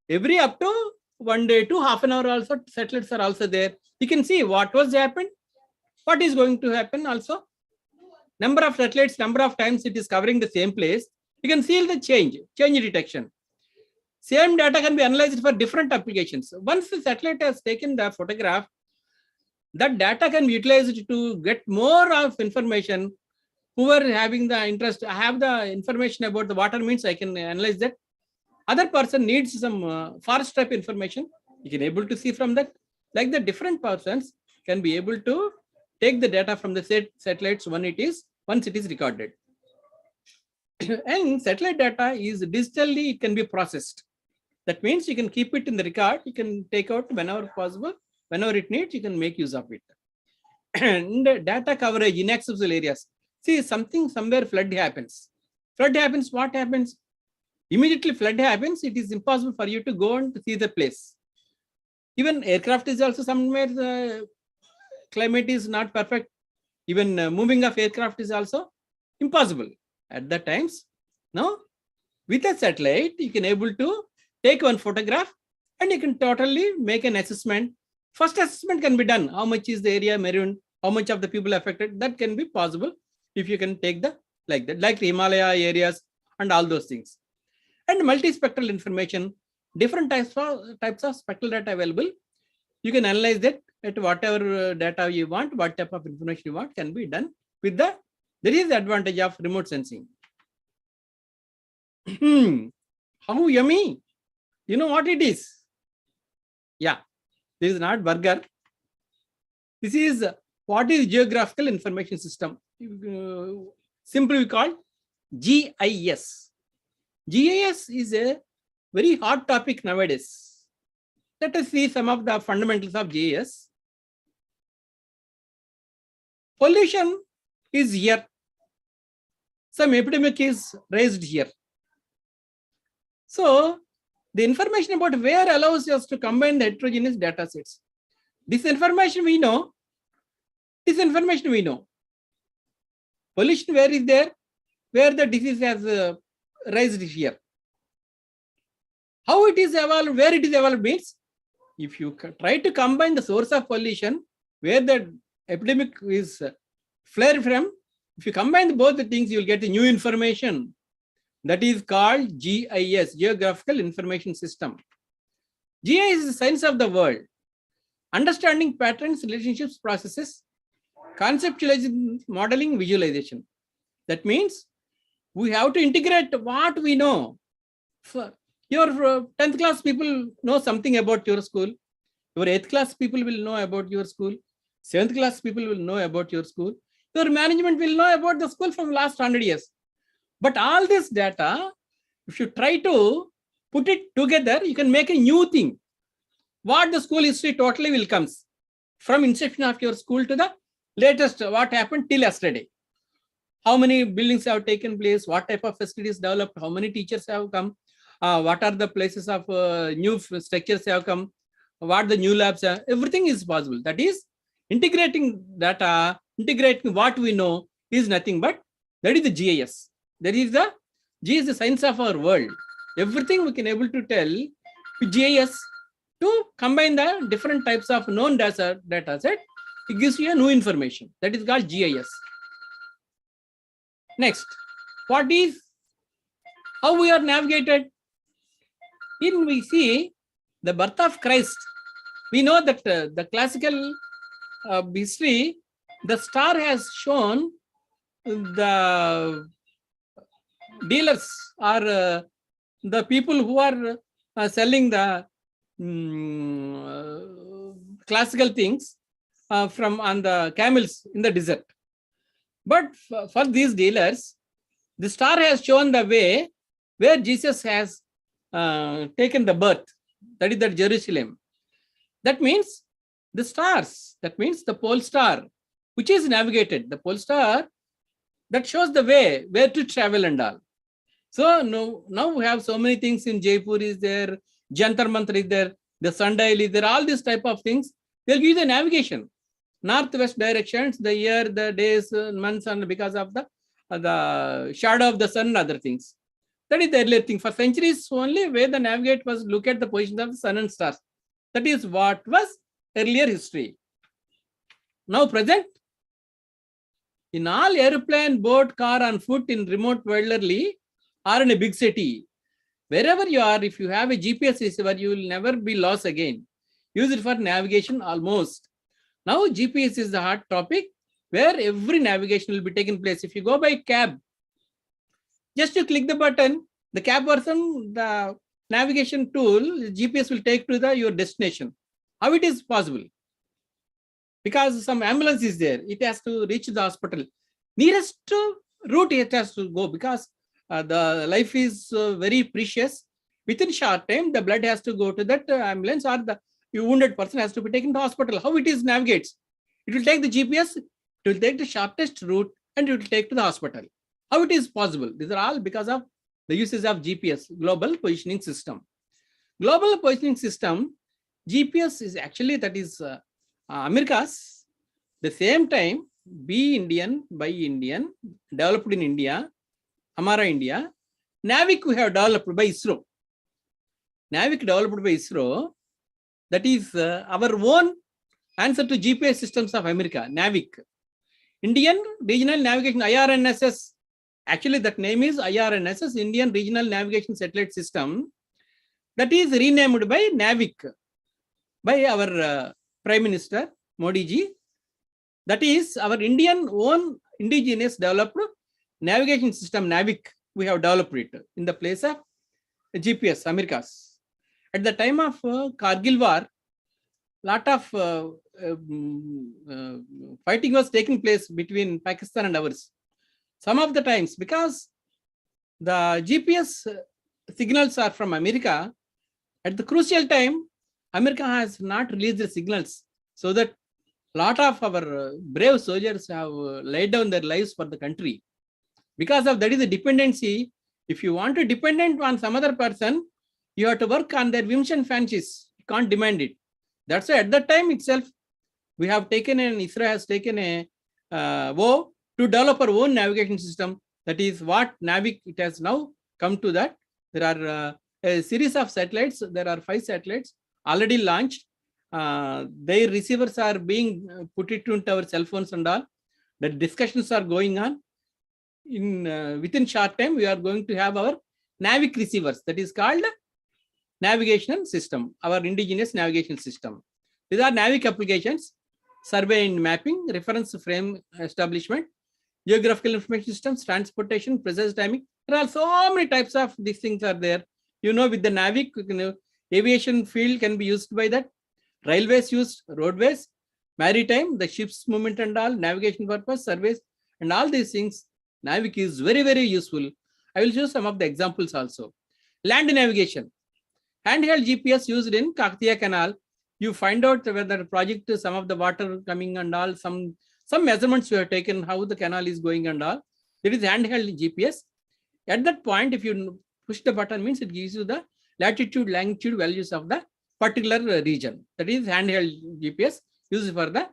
every up to 1 day to half an hour also, satellites are also there. You can see what was happened, what is going to happen also. Number of satellites, number of times it is covering the same place. You can see the change detection. Same data can be analyzed for different applications. Once the satellite has taken the photograph, that data can be utilized to get more of information. Who are having the interest, I have the information about the water means I can analyze that. Other person needs some forest type information. You can able to see from that. Like the different persons can be able to take the data from the satellites once it is recorded. And satellite data is digitally, it can be processed. That means you can keep it in the record. You can take out whenever possible, whenever it needs, you can make use of it. And data coverage, inaccessible areas. See, somewhere flood happens. Flood happens, what happens? Immediately flood happens, it is impossible for you to go and see the place. Even aircraft is also somewhere, climate is not perfect. Even moving of aircraft is also impossible at that times. Now, with a satellite, you can able to take one photograph and you can totally make an assessment. First assessment can be done. How much is the area maroon? How much of the people affected? That can be possible if you can take like the Himalaya areas and all those things. And multispectral information, different types of spectral data available. You can analyze that at whatever data you want, what type of information you want can be done with there is the advantage of remote sensing. How yummy. You know what it is? Yeah, this is not burger. This is what is geographical information system. Simply called GIS. GIS is a very hot topic nowadays. Let us see some of the fundamentals of GIS. Pollution is here. Some epidemic is raised here. So, The information about where allows us to combine the heterogeneous data sets. This information we know. This information we know. Pollution where is there? Where the disease has raised here. How it is evolved, where it is evolved means, if you try to combine the source of pollution, where the epidemic is flared from, if you combine both the things, you will get the new information. That is called GIS, Geographical Information System. GIS is the science of the world. Understanding patterns, relationships, processes, conceptualizing, modeling, visualization. That means we have to integrate what we know. Your 10th class people know something about your school. Your 8th class people will know about your school. 7th class people will know about your school. Your management will know about the school from last 100 years. But all this data, if you try to put it together, you can make a new thing. What the school history totally will come from inception of your school to the latest, what happened till yesterday. How many buildings have taken place, what type of facilities developed, how many teachers have come, what are the places of new structures have come, what the new labs are, everything is possible. That is integrating data, integrating what we know is nothing but, that is the GIS. That is the G is the science of our world. Everything we can able to tell with GIS to combine the different types of known data set, it gives you a new information. That is called GIS. Next, what is, how we are navigated? In we see the birth of Christ. We know that the classical history, the star has shown the dealers or the people who are selling the classical things from on the camels in the desert. But for these dealers, the star has shown the way where Jesus has taken the birth. That is the Jerusalem. That means the stars, that means the pole star, which is navigated. The pole star that shows the way where to travel and all. So now we have so many things in Jaipur is there, Jantar Mantar is there, the sundial is there, all these type of things. They'll give you the navigation. Northwest directions, the year, the days, months, and because of the shadow of the sun and other things. That is the earlier thing. For centuries only, where the navigate was look at the position of the sun and stars. That is what was earlier history. Now present, in all airplane, boat, car, on foot, in remote elderly, or in a big city, wherever you are, if you have a GPS receiver, you will never be lost again. Use it for navigation almost. Now GPS is the hot topic where every navigation will be taken place. If you go by cab, just to click the button, the cab person, the navigation tool, GPS will take to your destination. How it is possible? Because some ambulance is there, it has to reach the hospital. Nearest route it has to go because the life is very precious. Within short time, the blood has to go to that ambulance, or the wounded person has to be taken to hospital. How it is navigates? It will take the GPS, it will take the shortest route, and it will take to the hospital. How it is possible? These are all because of the uses of GPS, Global Positioning System. Global Positioning System, GPS is actually, that is America's. The same time, be Indian, by Indian, developed in India, Hamara India. NAVIC we have developed by ISRO. NAVIC developed by ISRO. That is our own answer to GPS systems of America, NAVIC. Indian Regional Navigation, IRNSS. Actually, that name is IRNSS, Indian Regional Navigation Satellite System. That is renamed by NAVIC by our Prime Minister Modi ji. That is our Indian own indigenous developed navigation system, NAVIC. We have developed it in the place of GPS, America's. At the time of Kargil war, lot of fighting was taking place between Pakistan and ours. Some of the times, because the GPS signals are from America, at the crucial time, America has not released the signals, so that a lot of our brave soldiers have laid down their lives for the country. Because of that is the dependency. If you want to dependent on some other person, You have to work on their whims and fancies. You can't demand it. That's why at that time itself, we have taken an ISRO has taken a vow to develop our own navigation system. That is what Navic, it has now come to that. There are a series of satellites. There are 5 satellites already launched. Their receivers are being put into our cell phones and all. The discussions are going on. Within short time, we are going to have our Navic receivers. That is called navigation system, our indigenous navigation system. These are Navic applications: survey and mapping, reference frame establishment, geographical information systems, transportation, precise timing. There are so many types of these things are there. With the Navic, aviation field can be used by that. Railways use roadways, maritime, the ship's movement and all, navigation purpose, surveys, and all these things. Navic is very, very useful. I will show some of the examples also. Land navigation. Handheld GPS used in Kakatiya Canal. You find out whether the project, some of the water coming and all, some measurements you have taken, how the canal is going and all. It is handheld GPS. At that point, if you push the button, means it gives you the latitude, longitude values of the particular region. That is handheld GPS used for the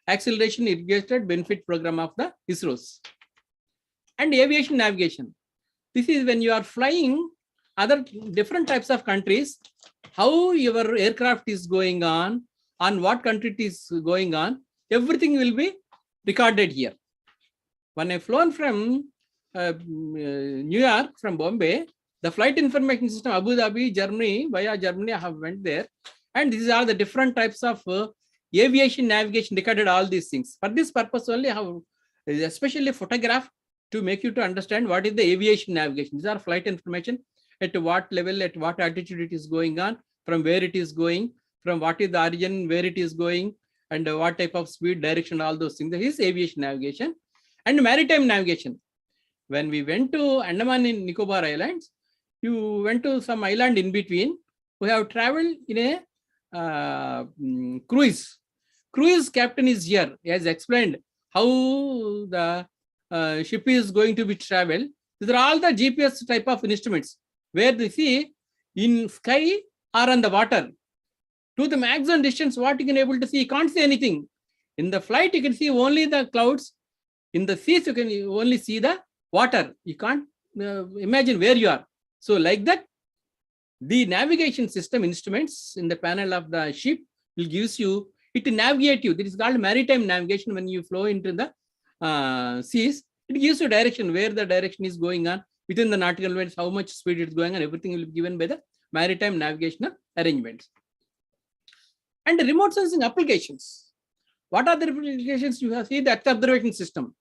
acceleration irrigated benefit program of the ISROs. And aviation navigation. This is when you are flying other different types of countries, how your aircraft is going on what country it is going on, everything will be recorded here. When I flown from New York, from Bombay, the flight information system, Abu Dhabi, Germany, via Germany, I have went there. And these are the different types of aviation navigation, recorded all these things. For this purpose only, I have especially photographed to make you to understand what is the aviation navigation. These are flight information, at what level, at what altitude it is going on, from where it is going, from what is the origin, where it is going, and what type of speed, direction, all those things. This is aviation navigation. And maritime navigation. When we went to Andaman and Nicobar Islands, you went to some island in between. We have traveled in a cruise. Cruise captain is here. He has explained how the ship is going to be traveled. These are all the GPS type of instruments, where they see in sky or on the water. To the maximum distance, what you can able to see, you can't see anything. In the flight, you can see only the clouds. In the seas, you can only see the water. You can't imagine where you are. So like that, the navigation system instruments in the panel of the ship will gives you, it will navigate you. This is called maritime navigation. When you flow into the seas, it gives you direction, where the direction is going on, within the nautical minutes, how much speed it's going on, everything will be given by the maritime navigational arrangements. And remote sensing applications. What are the applications? You have seen the Earth observation system.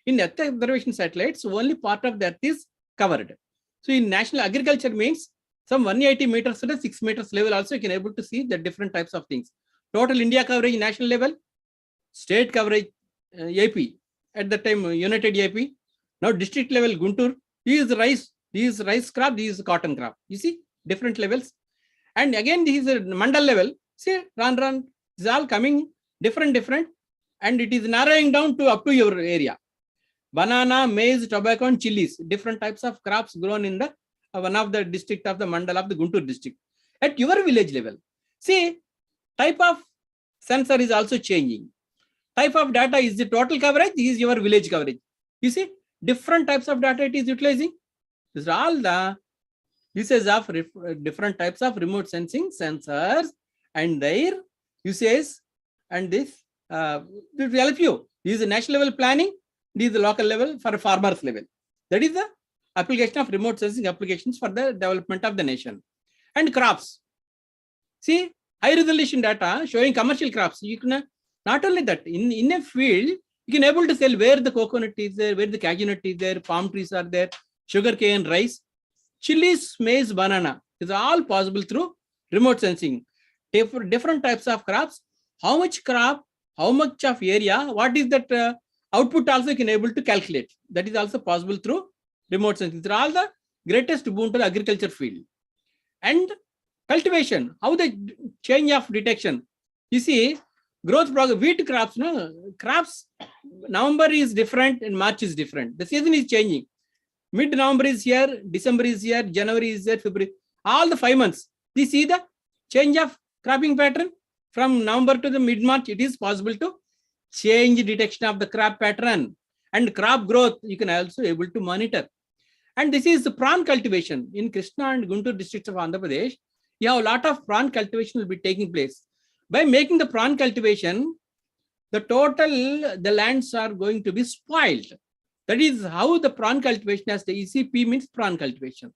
In Earth observation satellites, only part of the Earth is covered. So in national agriculture means some 180 meters to 6 meters level also you can able to see the different types of things. Total India coverage national level, state coverage AP, at the time United AP. Now district level Guntur, these rice crop, these cotton crop. You see different levels. And again this is a mandal level. See, run, it's all coming different, and it is narrowing down to up to your area. Banana, maize, tobacco, and chilies, different types of crops grown in the one of the district of the mandal of the Guntur district. At your village level, see, type of sensor is also changing. Type of data is the total coverage, is your village coverage. You see, different types of data it is utilizing. These are all the uses of different types of remote sensing sensors and their uses, and this will help you. This is the national level planning, this is the local level for farmers level. That is the application of remote sensing applications for the development of the nation. And crops. See, high resolution data showing commercial crops. You can not only that, in a field, you can able to tell where the coconut is there, where the cashew nut is there, palm trees are there, sugar cane, rice, chilies, maize, banana. These are all possible through remote sensing. Different types of crops, how much crop, how much of area, what is that output also you can able to calculate. That is also possible through remote sensing. These are all the greatest boon to the agriculture field. And cultivation, how the change of detection. You see, growth progress, wheat crops, crops, November is different and March is different. The season is changing. Mid-November is here, December is here, January is there, February. all the 5 months. You see the change of cropping pattern from November to the mid-March. It is possible to change detection of the crop pattern and crop growth. You can also able to monitor. And this is the prawn cultivation in Krishna and Guntur districts of Andhra Pradesh. You have a lot of prawn cultivation will be taking place. By making the prawn cultivation, the lands are going to be spoiled. That is how the prawn cultivation has the ECP means prawn cultivation.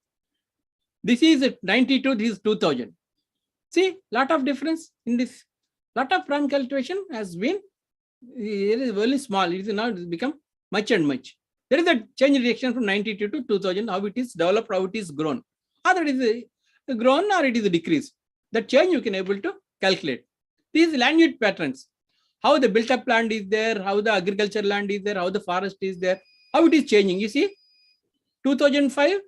This is 92, this is 2000. See, lot of difference in this. Lot of prawn cultivation has been, it is very small. It is now become much and much. There is a change reaction from 92 to 2000, how it is developed, how it is grown. Either it is grown or it is decreased. That change you can able to calculate. These land use patterns, how the built up land is there, how the agriculture land is there, how the forest is there, how it is changing. You see, 2005,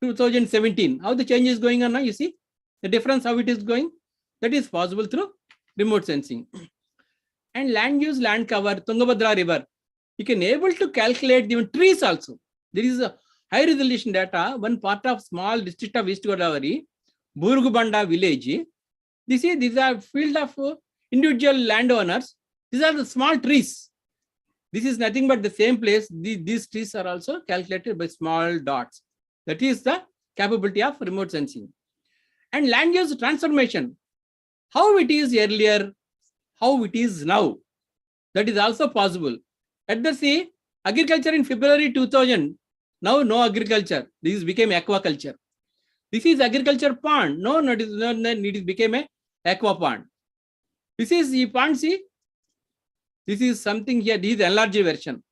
2017, how the change is going on now. You see the difference, how it is going. That is possible through remote sensing. And land use, land cover, Tungabhadra River. You can able to calculate even trees also. There is a high resolution data. One part of small district of East Godavari, Burgubanda village. These are field of individual landowners. These are the small trees. This is nothing but the same place. These trees are also calculated by small dots. That is the capability of remote sensing. And land use transformation. How it is earlier, how it is now. That is also possible. At the sea, agriculture in February 2000, now no agriculture. This became aquaculture. This is agriculture pond. No, it became a aqua pond. This is the pond, see. This is something here. This is enlarged version.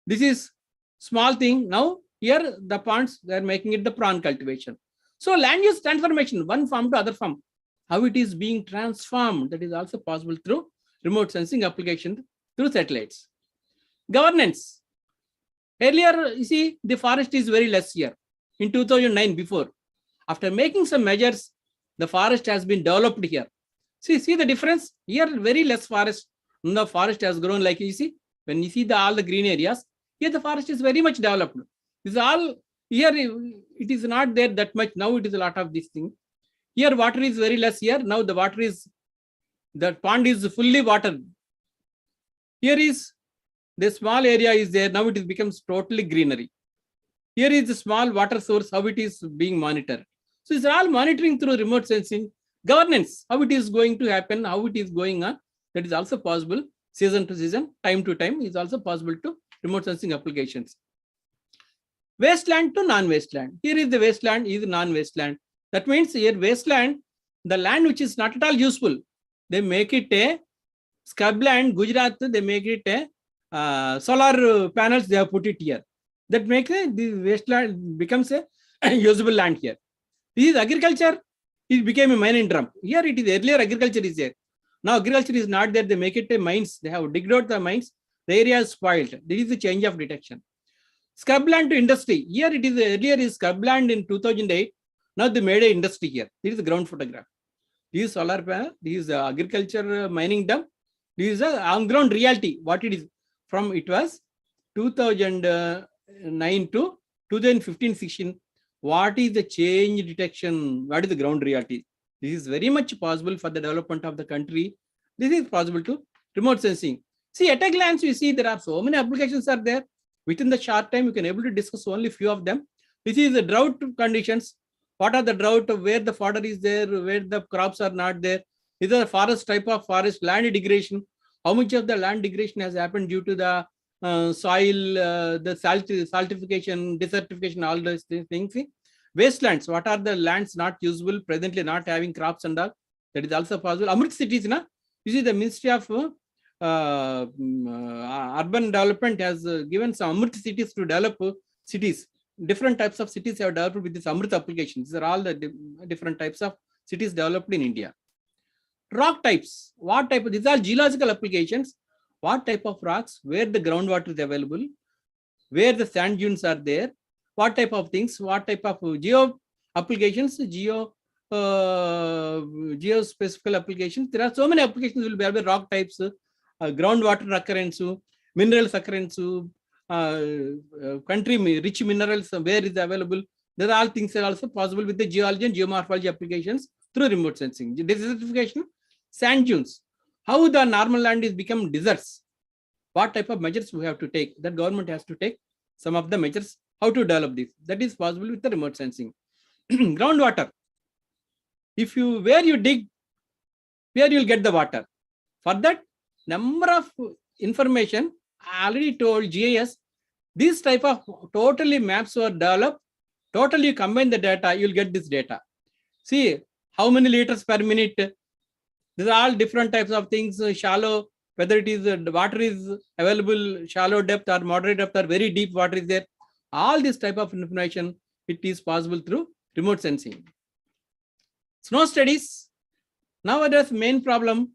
This is small thing. Now here the ponds, they are making it the prawn cultivation. So land use transformation, one farm to other farm. How it is being transformed, that is also possible through remote sensing application through satellites. Governance. Earlier, you see, the forest is very less here. In 2009, before. After making some measures, the forest has been developed here. See the difference? Here, very less forest. The forest has grown like you see. When you see all the green areas, here the forest is very much developed. This is all, here it is not there that much. Now it is a lot of this thing. Here water is very less here. Now the water is, the pond is fully watered. Here is, the small area is there. Now it becomes totally greenery. Here is the small water source, how it is being monitored. So it's all monitoring through remote sensing. Governance, how it is going to happen, how it is going on. That is also possible. Season to season, time to time is also possible to remote sensing applications. Wasteland to non-wasteland. Here is the wasteland, is non-wasteland. That means here wasteland, the land which is not at all useful, they make it a scrubland. Gujarat, they make it a solar panels, they have put it here. That makes the wasteland becomes a usable land here. This is agriculture, it became a mining dump. Here it is, earlier agriculture is there. Now agriculture is not there, they make it a mines, they have digged out the mines, the area is spoiled. This is the change of detection. Scrubland to industry. Here it is, earlier is scrubland in 2008. Now they made an industry here. This is the ground photograph. This is solar panel, this is agriculture mining dump. This is a on-ground reality, what it is. From it was 2009 to 2015-16. What is the change detection? What is the ground reality? This is very much possible for the development of the country. This is possible to remote sensing. See, at a glance, you see there are so many applications are there. Within the short time, you can able to discuss only few of them. This is the drought conditions. What are the drought, where the fodder is there, where the crops are not there. These are forest, type of forest, land degradation. How much of the land degradation has happened due to the soil, the saltification, desertification, all those things. See? Wastelands, what are the lands not usable, presently not having crops and all. That is also possible. Amrit cities, na? You see the Ministry of Urban Development has given some Amrit cities to develop cities. Different types of cities have developed with this Amrit application. These are all the different types of cities developed in India. Rock types, what type of, these are geological applications. What type of rocks, where the groundwater is available, where the sand dunes are there, what type of things, what type of geo applications, geo-specific applications. There are so many applications will be available, rock types, groundwater occurrence, minerals occurrence, country rich minerals, where is available, These all things are also possible with the geology and geomorphology applications through remote sensing. Desertification, sand dunes, how the normal land is become deserts. What type of measures we have to take? That government has to take some of the measures how to develop this. That is possible with the remote sensing. Groundwater. If you where you dig, where you'll get the water. For that number of information, I already told GIS, this type of totally maps were developed. Totally you combine the data, you'll get this data. See how many liters per minute. These are all different types of things. Shallow, whether it is the water is available, shallow depth or moderate depth or very deep water is there. All this type of information, it is possible through remote sensing. Snow studies. Nowadays, main problem,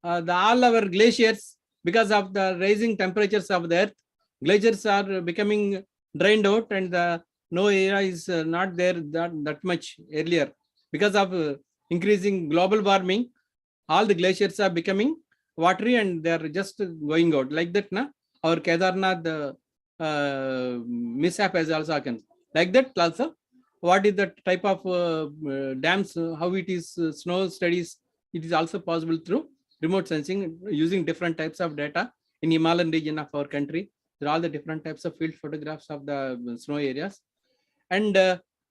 all our glaciers, because of the rising temperatures of the earth, glaciers are becoming drained out and the no area is not there that much earlier. Because of increasing global warming, all the glaciers are becoming watery and they are just going out. Like that, our Kedarnath mishap has also happened. Like that also, what is the type of dams, how it is, snow studies, it is also possible through remote sensing using different types of data in Himalayan region of our country. There are all the different types of field photographs of the snow areas. And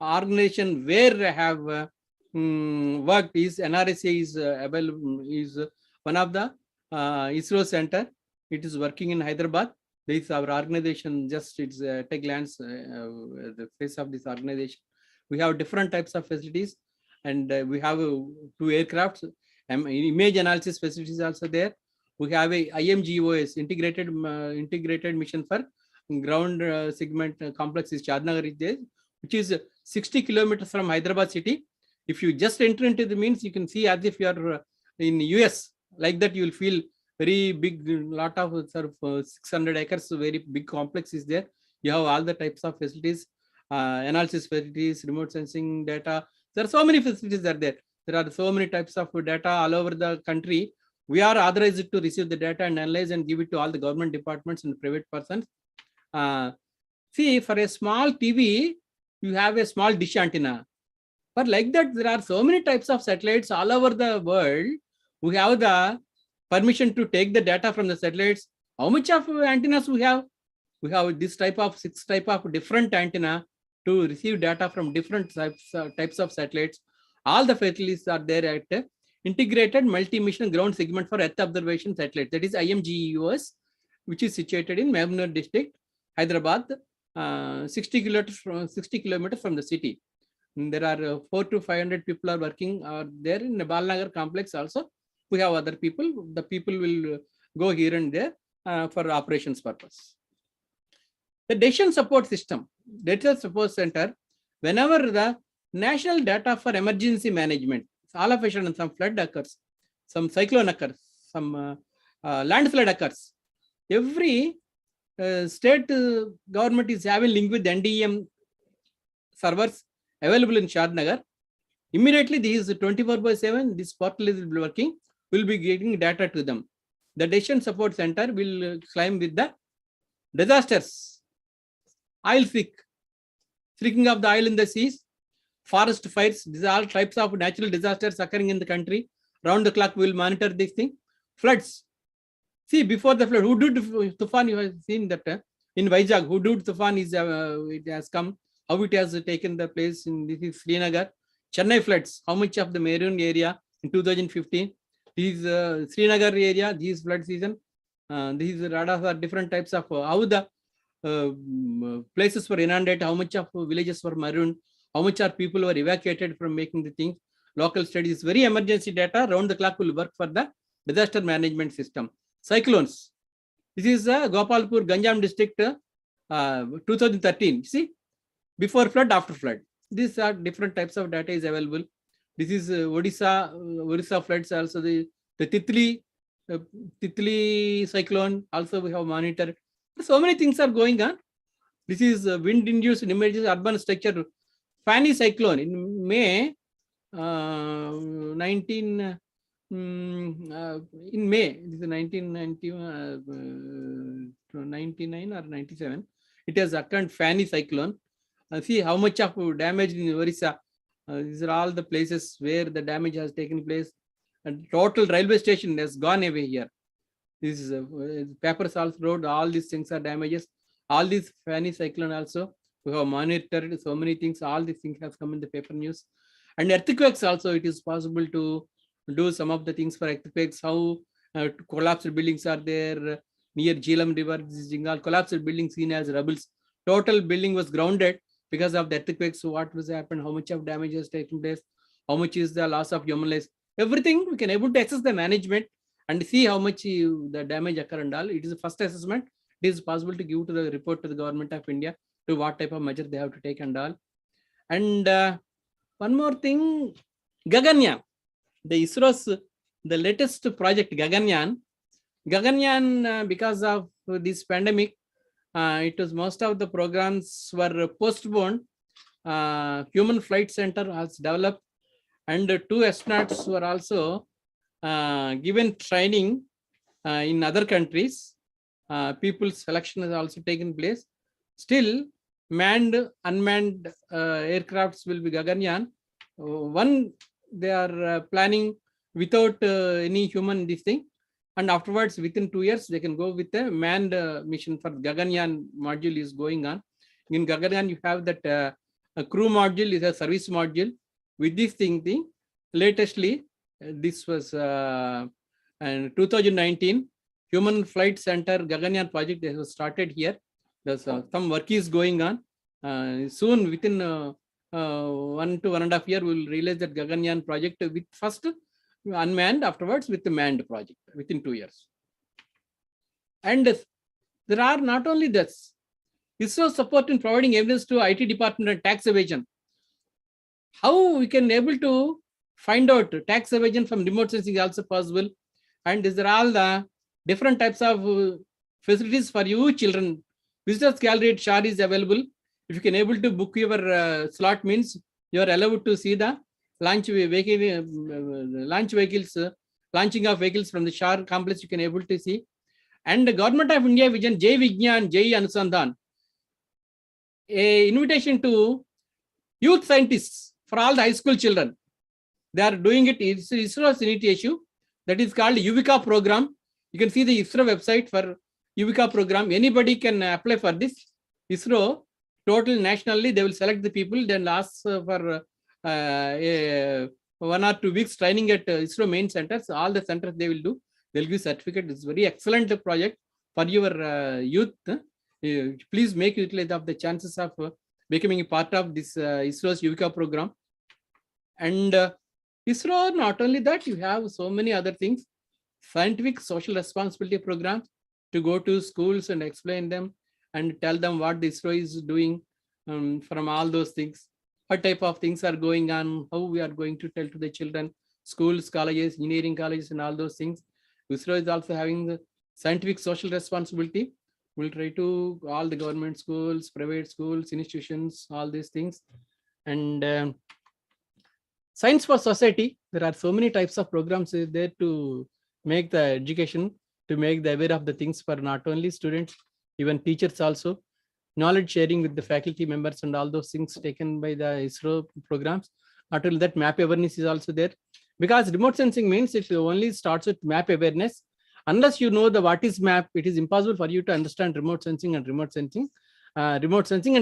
organization where I have worked is NRSC is available, is one of the ISRO center. It is working in Hyderabad. This is our organization, just it's at a glance, the face of this organization. We have different types of facilities and we have 2 aircrafts. Image analysis facilities also there. We have a IMGOS, integrated mission for ground segment complex is Chadnagar is there, which is 60 kilometers from Hyderabad city. If you just enter into the means, you can see as if you are in US. Like that, you will feel very big, lot of sort of 600 acres, very big complex is there. You have all the types of facilities, analysis facilities, remote sensing data. There are so many facilities are there. There are so many types of data all over the country. We are authorized to receive the data and analyze and give it to all the government departments and private persons. See, for a small TV, you have a small dish antenna. But like that, there are so many types of satellites all over the world. We have the permission to take the data from the satellites. How much of antennas we have? We have this type of 6 type of different antenna to receive data from different types of satellites. All the facilities are there at integrated multi-mission ground segment for Earth observation satellite. That is IMGEOS, which is situated in Mehboob district, Hyderabad, 60 kilometers from the city. And there are 400 to 500 people are working there in the Balnagar complex also. We have other people. The people will go here and there for operations purpose. The decision support system, data support center, whenever the national data for emergency management, all of a sudden some flood occurs, some cyclone occurs, some landslide occurs. Every state government is having link with NDM servers available in Shadnagar. Immediately, this is 24/7, this portal is working, will be getting data to them. The decision support center will climb with the disasters, oil leaking of the oil in the seas, forest fires. These are all types of natural disasters occurring in the country. Round the clock, we will monitor this thing. Floods. See, before the flood, Hudud Tufan, you have seen that in Vizag, Hudud Tufan is it has come. How it has taken the place in this is Srinagar. Chennai floods. How much of the Maroon area in 2015? These Srinagar area, these flood season. These radars are different types of how the places were inundated, how much of villages were marooned, how much are people were evacuated from making the things. Local studies, very emergency data, round the clock will work for the disaster management system. Cyclones. This is Gopalpur, Ganjam district, 2013. See, before flood, after flood. These are different types of data is available. This is Odisha floods also, the Titli cyclone also we have monitored. So many things are going on. This is wind-induced images, urban structure. Fani cyclone in May, in May, this is 1999 or 97. It has occurred Fani cyclone. See how much of damage in Orissa. These are all the places where the damage has taken place. And total railway station has gone away here. This is papers also wrote, all these things are damages. All these Fani cyclone also, we have monitored so many things. All these things have come in the paper news. And earthquakes also, it is possible to do some of the things for earthquakes. How collapsed buildings are there near Jhelum River. This is all collapsed buildings seen as rubbles. Total building was grounded because of the earthquakes. So what was happened? How much of damage has taken place? How much is the loss of human lives? Everything we can able to access the management and see how much the damage occur and all. It is the first assessment. It is possible to give to the report to the government of India to what type of measure they have to take and all. And one more thing, Gaganyaan, the ISRO's the latest project Gaganyaan, because of this pandemic, it was most of the programs were postponed. Human Flight Center has developed, and 2 astronauts were also given training in other countries. People's selection has also taken place. Still, manned, unmanned aircrafts will be Gaganyaan. One, they are planning without any human this thing. And afterwards, within 2 years, they can go with a manned mission for Gaganyaan module is going on. In Gaganyaan, you have that a crew module is a service module. With this thing latestly, this was in 2019, Human Flight Center Gaganyaan project they have started here. There's some work is going on. Soon, within 1 to 1.5 years, we will realize that Gaganyaan project with first unmanned, afterwards with the manned project within 2 years. And there are not only this, ISRO support in providing evidence to IT department and tax evasion. How we can able to find out tax evasion from remote sensing is also possible. And these are all the different types of facilities for you children. Visitors gallery at Shri is available. If you can able to book your slot, means you are allowed to see the launching of vehicles from the Shri complex. You can able to see. And the Government of India Vision Jai Vigyan Jai Anusandhan, a invitation to youth scientists for all the high school children. They are doing it. It's ISRO's initiative that is called Yuvika program. You can see the ISRO website for Yuvika program. Anybody can apply for this. ISRO total nationally they will select the people, then ask for 1 or 2 weeks training at ISRO main centers. All the centers they will do. They'll give certificate. It's very excellent project for your youth. Please make utilize of the chances of becoming a part of this ISRO's Yuvika program. And ISRO, not only that, you have so many other things. Scientific social responsibility programs to go to schools and explain them and tell them what the ISRO is doing from all those things. What type of things are going on, how we are going to tell to the children, schools, colleges, engineering colleges, and all those things. ISRO is also having the scientific social responsibility. We'll try to all the government schools, private schools, institutions, all these things. And Science for Society, there are so many types of programs there to make the education, to make the aware of the things for not only students, even teachers also. Knowledge sharing with the faculty members and all those things taken by the ISRO programs. Not only that, map awareness is also there. Because remote sensing means it only starts with map awareness. Unless you know the what is map, it is impossible for you to understand remote sensing and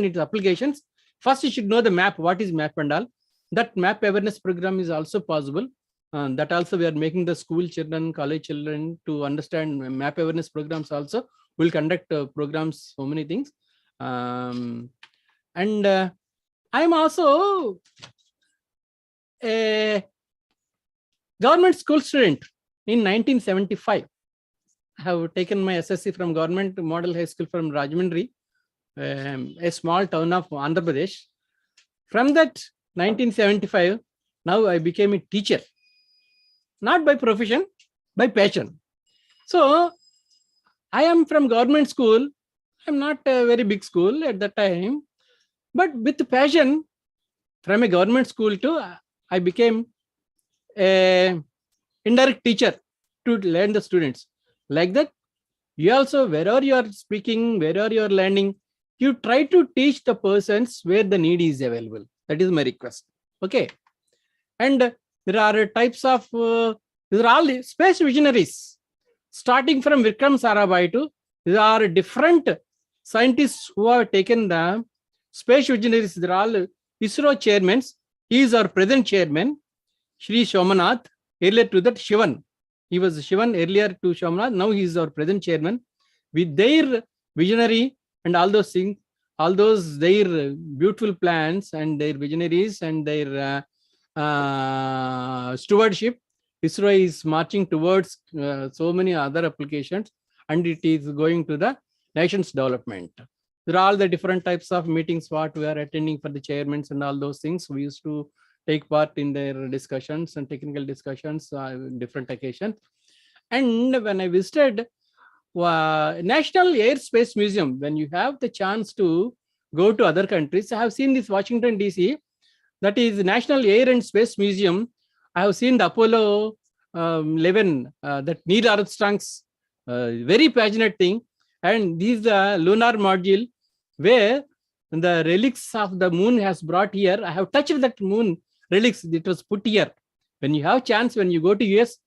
its applications. First, you should know the map, what is map and all. That map awareness program is also possible. That also we are making the school children, college children to understand map awareness programs also. We'll conduct programs, so many things. I'm also a government school student in 1975. I have taken my SSC from Government Model High School from Rajahmundry, a small town of Andhra Pradesh. From that 1975, now I became a teacher, not by profession, by passion. So I am from government school. I'm not a very big school at that time, but with passion from a government school to I became a indirect teacher to learn the students. Like that, you also, wherever you are speaking, wherever you are learning, you try to teach the persons where the need is available. That is my request. Okay. And there are types of, these are all space visionaries. Starting from Vikram Sarabhai to, there are different scientists who have taken the space visionaries. They are all ISRO chairmen. He is our present chairman, Shri Somanath. Earlier to that, Shivan. He was Shivan earlier to Somanath. Now he is our present chairman. With their visionary and all those things, all those their beautiful plans and their visionaries and their stewardship, ISRO is marching towards so many other applications, and it is going to the nation's development. There are all the different types of meetings what we are attending for the chairmen and all those things. We used to take part in their discussions and technical discussions different occasions. And when I visited National Air Space Museum, when you have the chance to go to other countries, I have seen this Washington DC, that is National Air and Space Museum. I have seen the Apollo 11, that Neil Armstrong's very passionate thing, and this lunar module where the relics of the moon has brought here. I have touched that moon relics. It was put here. When you have chance, when you go to US,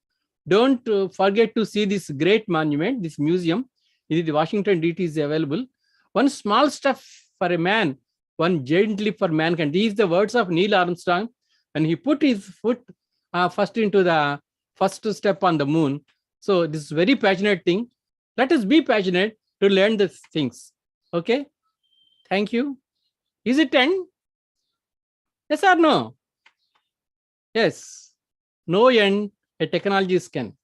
don't forget to see this great monument, this museum. In the Washington DC is available. One small step for a man, one giant leap for mankind. These are the words of Neil Armstrong, and he put his foot first into the first step on the moon. So this is very passionate thing. Let us be passionate to learn these things. Okay. Thank you. Is it 10? Yes or no? Yes. No end a technology can.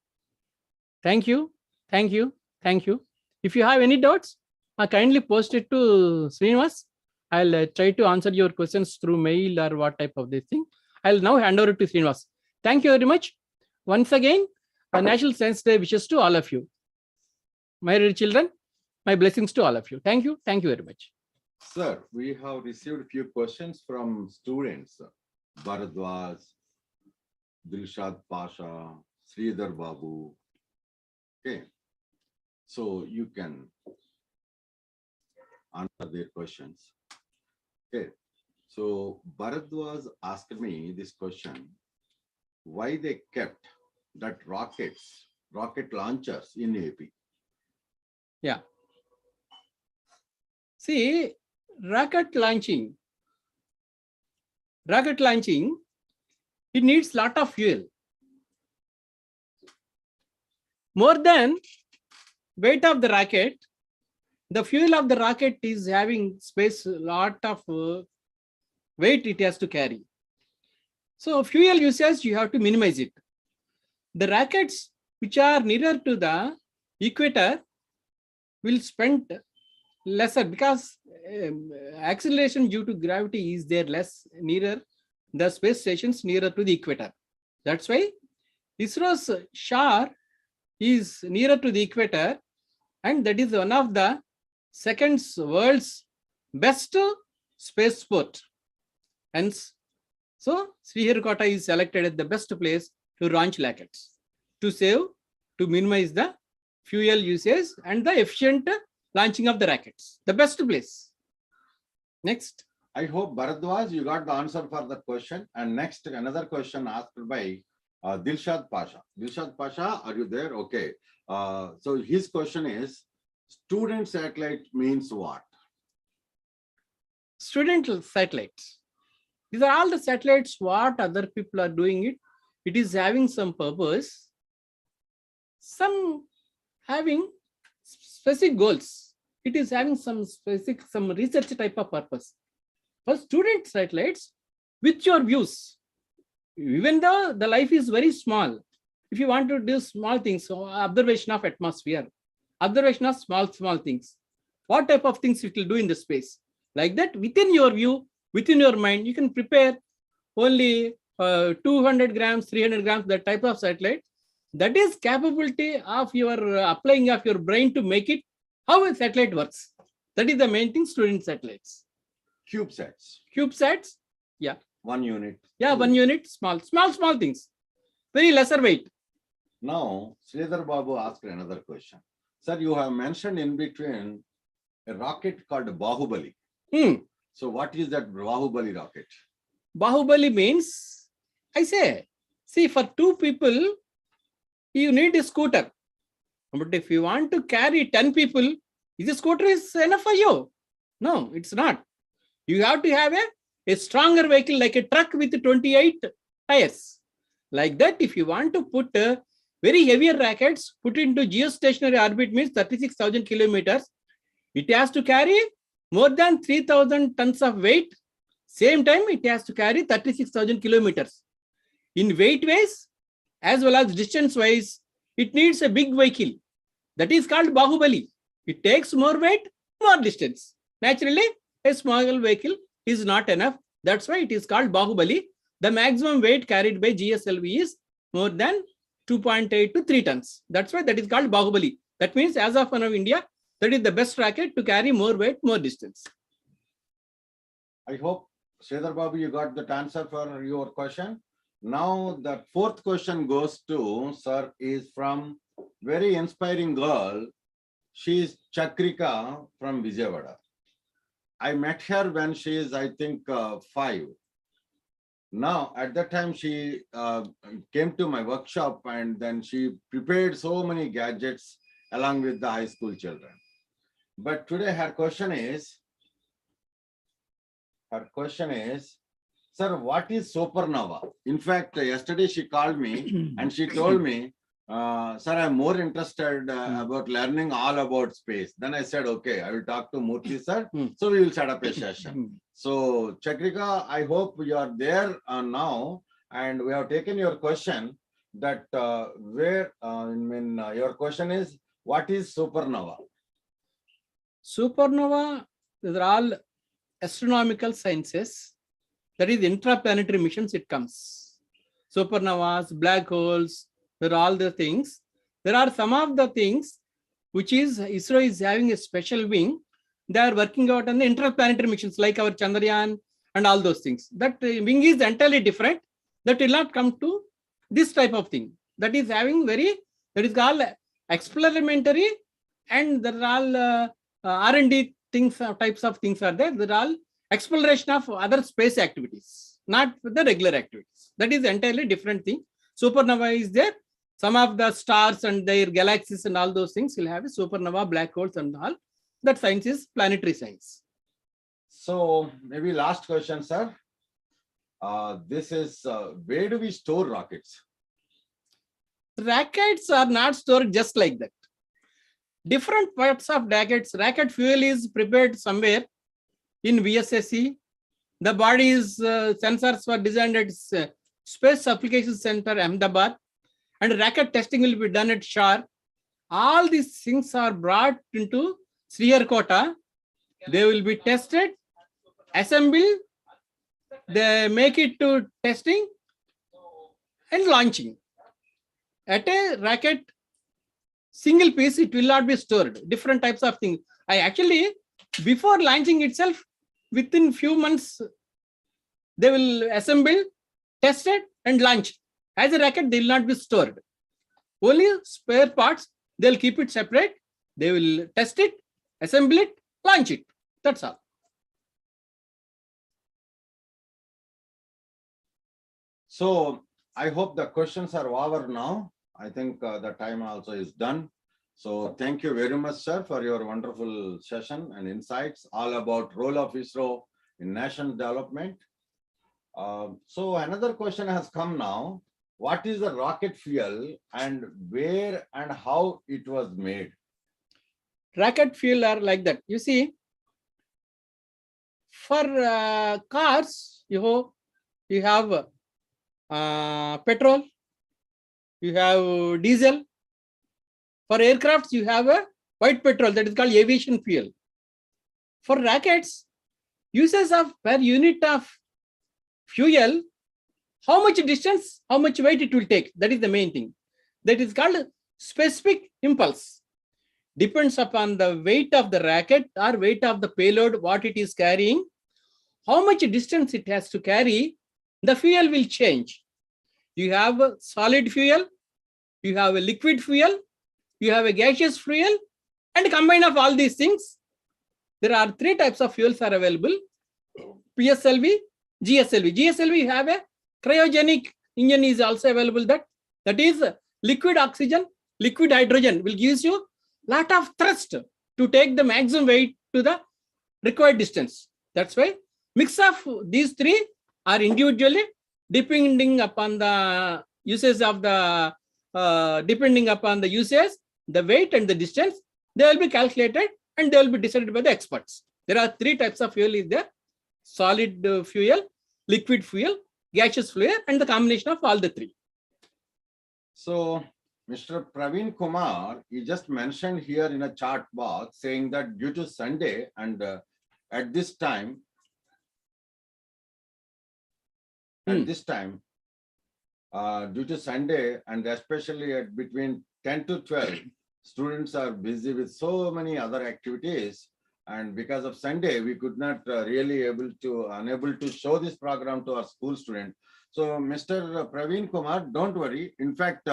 Thank you. Thank you. Thank you. If you have any doubts, kindly post it to Srinivas. I'll try to answer your questions through mail or what type of this thing. I'll now hand over to Srinivas. Thank you very much. Once again, National Science Day wishes to all of you. My dear children, my blessings to all of you. Thank you. Thank you very much. Sir, we have received a few questions from students. Bharadwaj, Dilshad Pasha, Sridhar Babu. Okay. So you can answer their questions. Okay. So Bharadwaj asked me this question: why they kept that rocket launchers in AP? Yeah. See, rocket launching, it needs lot of fuel. More than weight of the rocket, the fuel of the rocket is having space, lot of weight it has to carry. So fuel usage, you have to minimize it. The rockets which are nearer to the equator will spend lesser because acceleration due to gravity is there less nearer the space stations nearer to the equator. That's why ISRO's SHAR is nearer to the equator, and that is one of the world's best spaceport. Hence, so Sriharikota is selected as the best place to launch rockets, to minimize the fuel usage and the efficient launching of the rockets. The best place. Next. I hope Bharadwaj, you got the answer for the question. And next, another question asked by Dilshad Pasha. Dilshad Pasha, are you there? Okay. So his question is, student satellite means what? Student satellites. These are all the satellites, what other people are doing it. It is having some purpose. Some having specific goals. It is having some research type of purpose. For student satellites, with your views, even though the life is very small, if you want to do small things, so observation of atmosphere, observation of small things, what type of things it will do in the space, like that, within your view, within your mind, you can prepare only 200 grams, 300 grams, that type of satellite. That is capability of your applying of your brain to make it how a satellite works. That is the main thing, student satellites. CubeSats, yeah. 1 unit. Yeah, 1 unit, small things. Very lesser weight. Now, Sridhar Babu asked another question. Sir, you have mentioned in between a rocket called Bahubali. So what is that Bahubali rocket? Bahubali means, I say, see, for two people, you need a scooter. But if you want to carry 10 people, the scooter is enough for you. No, it's not. You have to have a stronger vehicle like a truck with 28 tires. Like that, if you want to put very heavier rockets, put into geostationary orbit means 36,000 kilometers, it has to carry more than 3,000 tons of weight. Same time, it has to carry 36,000 kilometers. In weight wise, as well as distance wise, it needs a big vehicle. That is called Bahubali. It takes more weight, more distance. Naturally, a small vehicle is not enough. That's why it is called Bahubali. The maximum weight carried by GSLV is more than 2.8 to 3 tons. That's why that is called Bahubali. That means as of now, India, that is the best rocket to carry more weight, more distance. I hope, Sridhar Babu, you got that answer for your question. Now, the fourth question goes to, sir, is from very inspiring girl. She is Chakrika from Vijayawada. I met her when she is, I think, 5. Now, at that time, she came to my workshop and then she prepared so many gadgets along with the high school children. But today her question is, sir, what is supernova? In fact, yesterday she called me and she told me, sir, I'm more interested about learning all about space. Then I said, okay, I will talk to Murthy, sir. So we will set up a session. So Chakrika, I hope you are there now, and we have taken your question that your question is, what is supernova? Supernova, these are all astronomical sciences. That is intraplanetary missions, it comes. Supernovas, black holes, there are all the things. There are some of the things which is ISRO is having a special wing. They are working out on the interplanetary missions like our Chandrayaan and all those things. That wing is entirely different. That will not come to this type of thing. That is having that is called experimentary, and there are all R&D things, types of things are there. There are all exploration of other space activities, not the regular activities. That is entirely different thing. Supernova is there. Some of the stars and their galaxies and all those things will have a supernova, black holes and all. That science is planetary science. So maybe last question, sir. This is, where do we store rockets? Rockets are not stored just like that. Different parts of rockets, rocket fuel is prepared somewhere in VSSC. The body's sensors were designed at Space Application Center, Ahmedabad, and rocket testing will be done at Shri. All these things are brought into Sriharkota. They will be tested, assembled, they make it to testing and launching. At a rocket, single piece, it will not be stored. Different types of things. I actually, before launching itself, within few months, they will assemble, test it, and launch. As a rocket, they will not be stored. Only spare parts, they'll keep it separate. They will test it, assemble it, launch it. That's all. So I hope the questions are over now. I think the time also is done. So thank you very much, sir, for your wonderful session and insights all about role of ISRO in national development. So another question has come now. What is the rocket fuel and where and how it was made? Rocket fuel are like that. You see, for cars, you have petrol, you have diesel. For aircrafts, you have a white petrol, that is called aviation fuel. For rockets, uses of per unit of fuel, how much distance, how much weight it will take. That is the main thing. That is called specific impulse. Depends upon the weight of the rocket or weight of the payload, what it is carrying, how much distance it has to carry, the fuel will change. You have a solid fuel, you have a liquid fuel, you have a gaseous fuel, and combine of all these things, there are three types of fuels are available: PSLV, GSLV. GSLV have a cryogenic engine is also available. That is liquid oxygen, liquid hydrogen will gives you lot of thrust to take the maximum weight to the required distance. That's why mix of these three are individually depending upon the usage of the the weight and the distance, they will be calculated and they will be decided by the experts. There are three types of fuel is there: solid fuel, liquid fuel, gaseous fuel, and the combination of all the three. So Mr. Praveen Kumar, he just mentioned here in a chart box saying that due to Sunday and at this time, due to Sunday and especially at between 10 to 12, students are busy with so many other activities. And because of Sunday, we could not really unable to show this program to our school student. So Mr. Praveen Kumar, don't worry. In fact,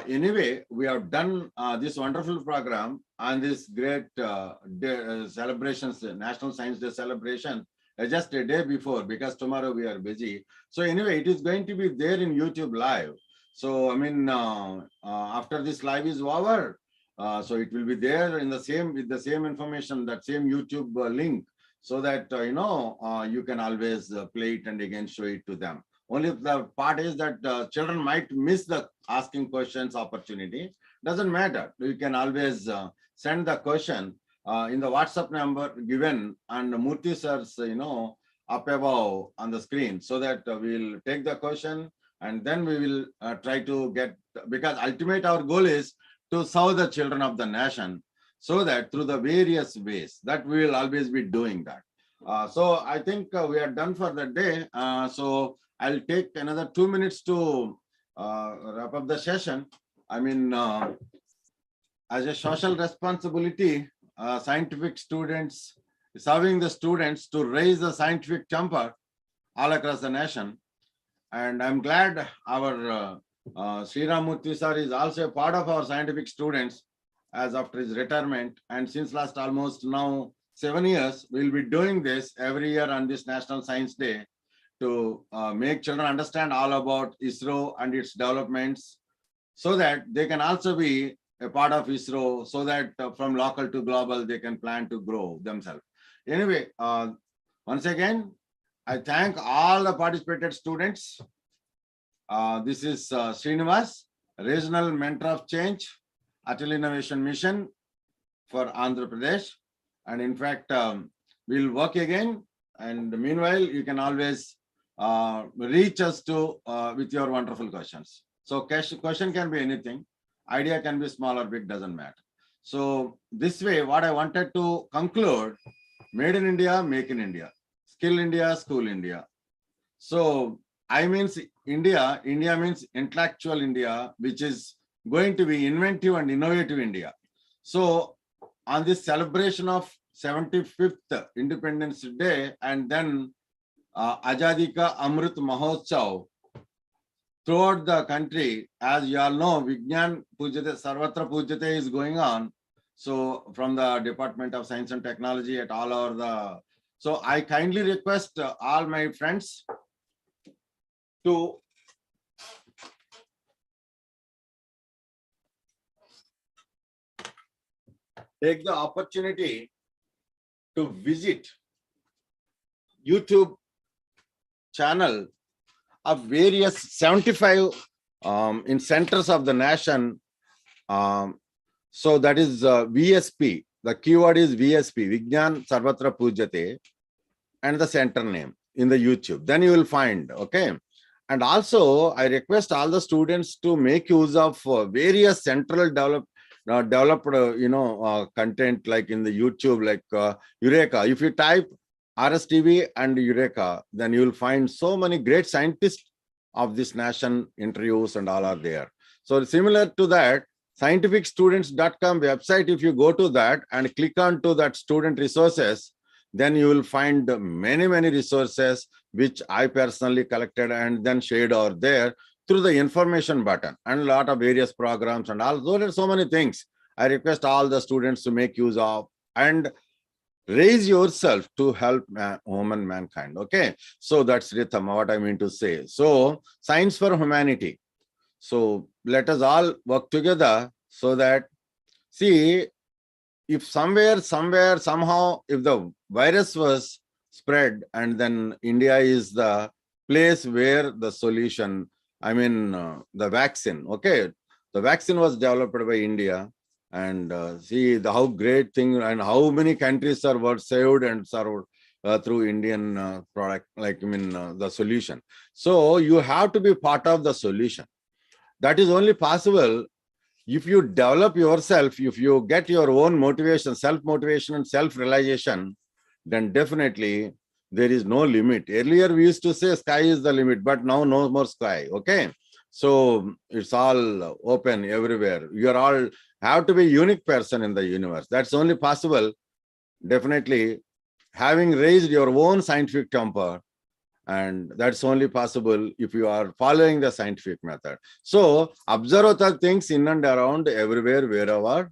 anyway, we have done this wonderful program and this great celebrations, National Science Day celebration, just a day before, because tomorrow we are busy. So anyway, it is going to be there in YouTube live. So I mean, after this live is over, so it will be there in the same with the same information, that same YouTube link, so that you can always play it and again show it to them. Only the part is that children might miss the asking questions opportunity. Doesn't matter. You can always send the question in the WhatsApp number given, and Murthy sir's up above on the screen, so that we'll take the question and then we will try to get, because ultimate our goal is to serve the children of the nation, so that through the various ways that we will always be doing that. So I think we are done for the day. So I'll take another 2 minutes to wrap up the session. I mean, as a social responsibility, scientific students, serving the students to raise the scientific temper all across the nation. And I'm glad our Shri RamMurthy sir is also a part of our scientific students as after his retirement. And since last almost now 7 years, we'll be doing this every year on this National Science Day to make children understand all about ISRO and its developments, so that they can also be a part of ISRO, so that from local to global, they can plan to grow themselves. Anyway, once again, I thank all the participated students. This is Srinivas, Regional Mentor of Change, Atal Innovation Mission for Andhra Pradesh. And in fact, we'll work again. And meanwhile, you can always reach us to with your wonderful questions. So question can be anything. Idea can be small or big, doesn't matter. So this way, what I wanted to conclude, made in India, make in India, skill India, school India. So I means India, India means intellectual India, which is going to be inventive and innovative India. So on this celebration of 75th Independence Day, and then Azadi Ka Amrit Mahotsav, throughout the country, as you all know, Vigyan Pujate, Sarvatra Pujate is going on. So from the Department of Science and Technology at all over the, so I kindly request all my friends to take the opportunity to visit YouTube channel of various 75 in centers of the nation. So that is VSP. The keyword is VSP, Vigyan Sarvatra Pujate, and the center name in the YouTube. Then you will find, okay. And also, I request all the students to make use of various central developed content, like in the YouTube, like Eureka. If you type RSTV and Eureka, then you will find so many great scientists of this nation interviews and all are there. So similar to that, scientificstudents.com website, if you go to that and click on to that student resources, then you will find many resources which I personally collected and then shared over there through the information button, and a lot of various programs and all. There are so many things I request all the students to make use of. And raise yourself to help mankind. Okay, so that's rhythm, what I mean to say. So science for humanity. So let us all work together so that, see, if somewhere, somehow, if the virus was spread, and then India is the place where the solution, I mean, the vaccine, okay, the vaccine was developed by India, and see how great thing and how many countries were saved and served through Indian product, like, I mean, the solution. So you have to be part of the solution. That is only possible if you develop yourself, if you get your own motivation, self-motivation and self-realization, then definitely there is no limit. Earlier we used to say sky is the limit, but now no more sky. Okay, so it's all open everywhere. You are all have to be a unique person in the universe. That's only possible, definitely, having raised your own scientific temper. And that's only possible if you are following the scientific method. So observe the things in and around, everywhere, wherever,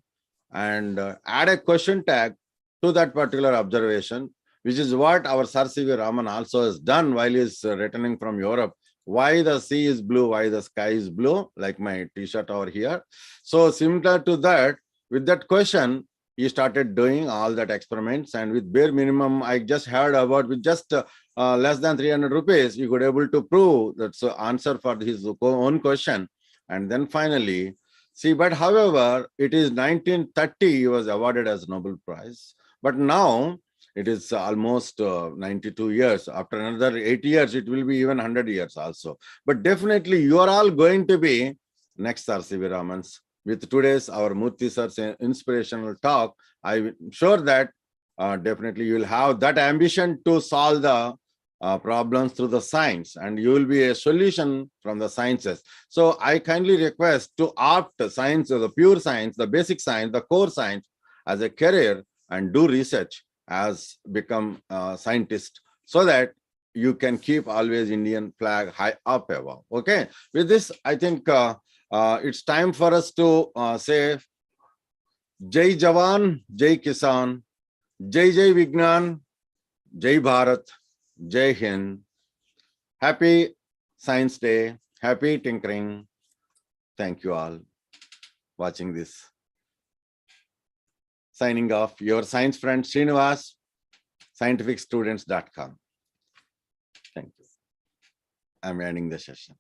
and add a question tag to that particular observation, which is what our Sir C.V. Raman also has done while he's returning from Europe. Why the sea is blue, why the sky is blue, like my t-shirt over here. So similar to that, with that question, he started doing all that experiments, and with bare minimum, I just heard about, with just less than 300 rupees, you could able to prove that's the answer for his own question. And then finally, see, but however, it is 1930, he was awarded as Nobel Prize. But now it is almost 92 years. After another 80 years, it will be even 100 years also. But definitely, you are all going to be next Sir C.V. Raman's. With today's our Murthy sir's inspirational talk, I'm sure that definitely you will have that ambition to solve the problems through the science, and you will be a solution from the sciences. So I kindly request to opt science, the pure science, the basic science, the core science as a career, and do research as become a scientist, so that you can keep always Indian flag high up above. Okay, with this, I think it's time for us to say Jai Jawan, Jai Kisan, Jai Jai Vignan, Jai Bharat, Jai Hind. Happy Science Day, happy tinkering. Thank you all watching this. Signing off, your science friend Srinivas, scientificstudents.com. Thank you. I'm ending the session.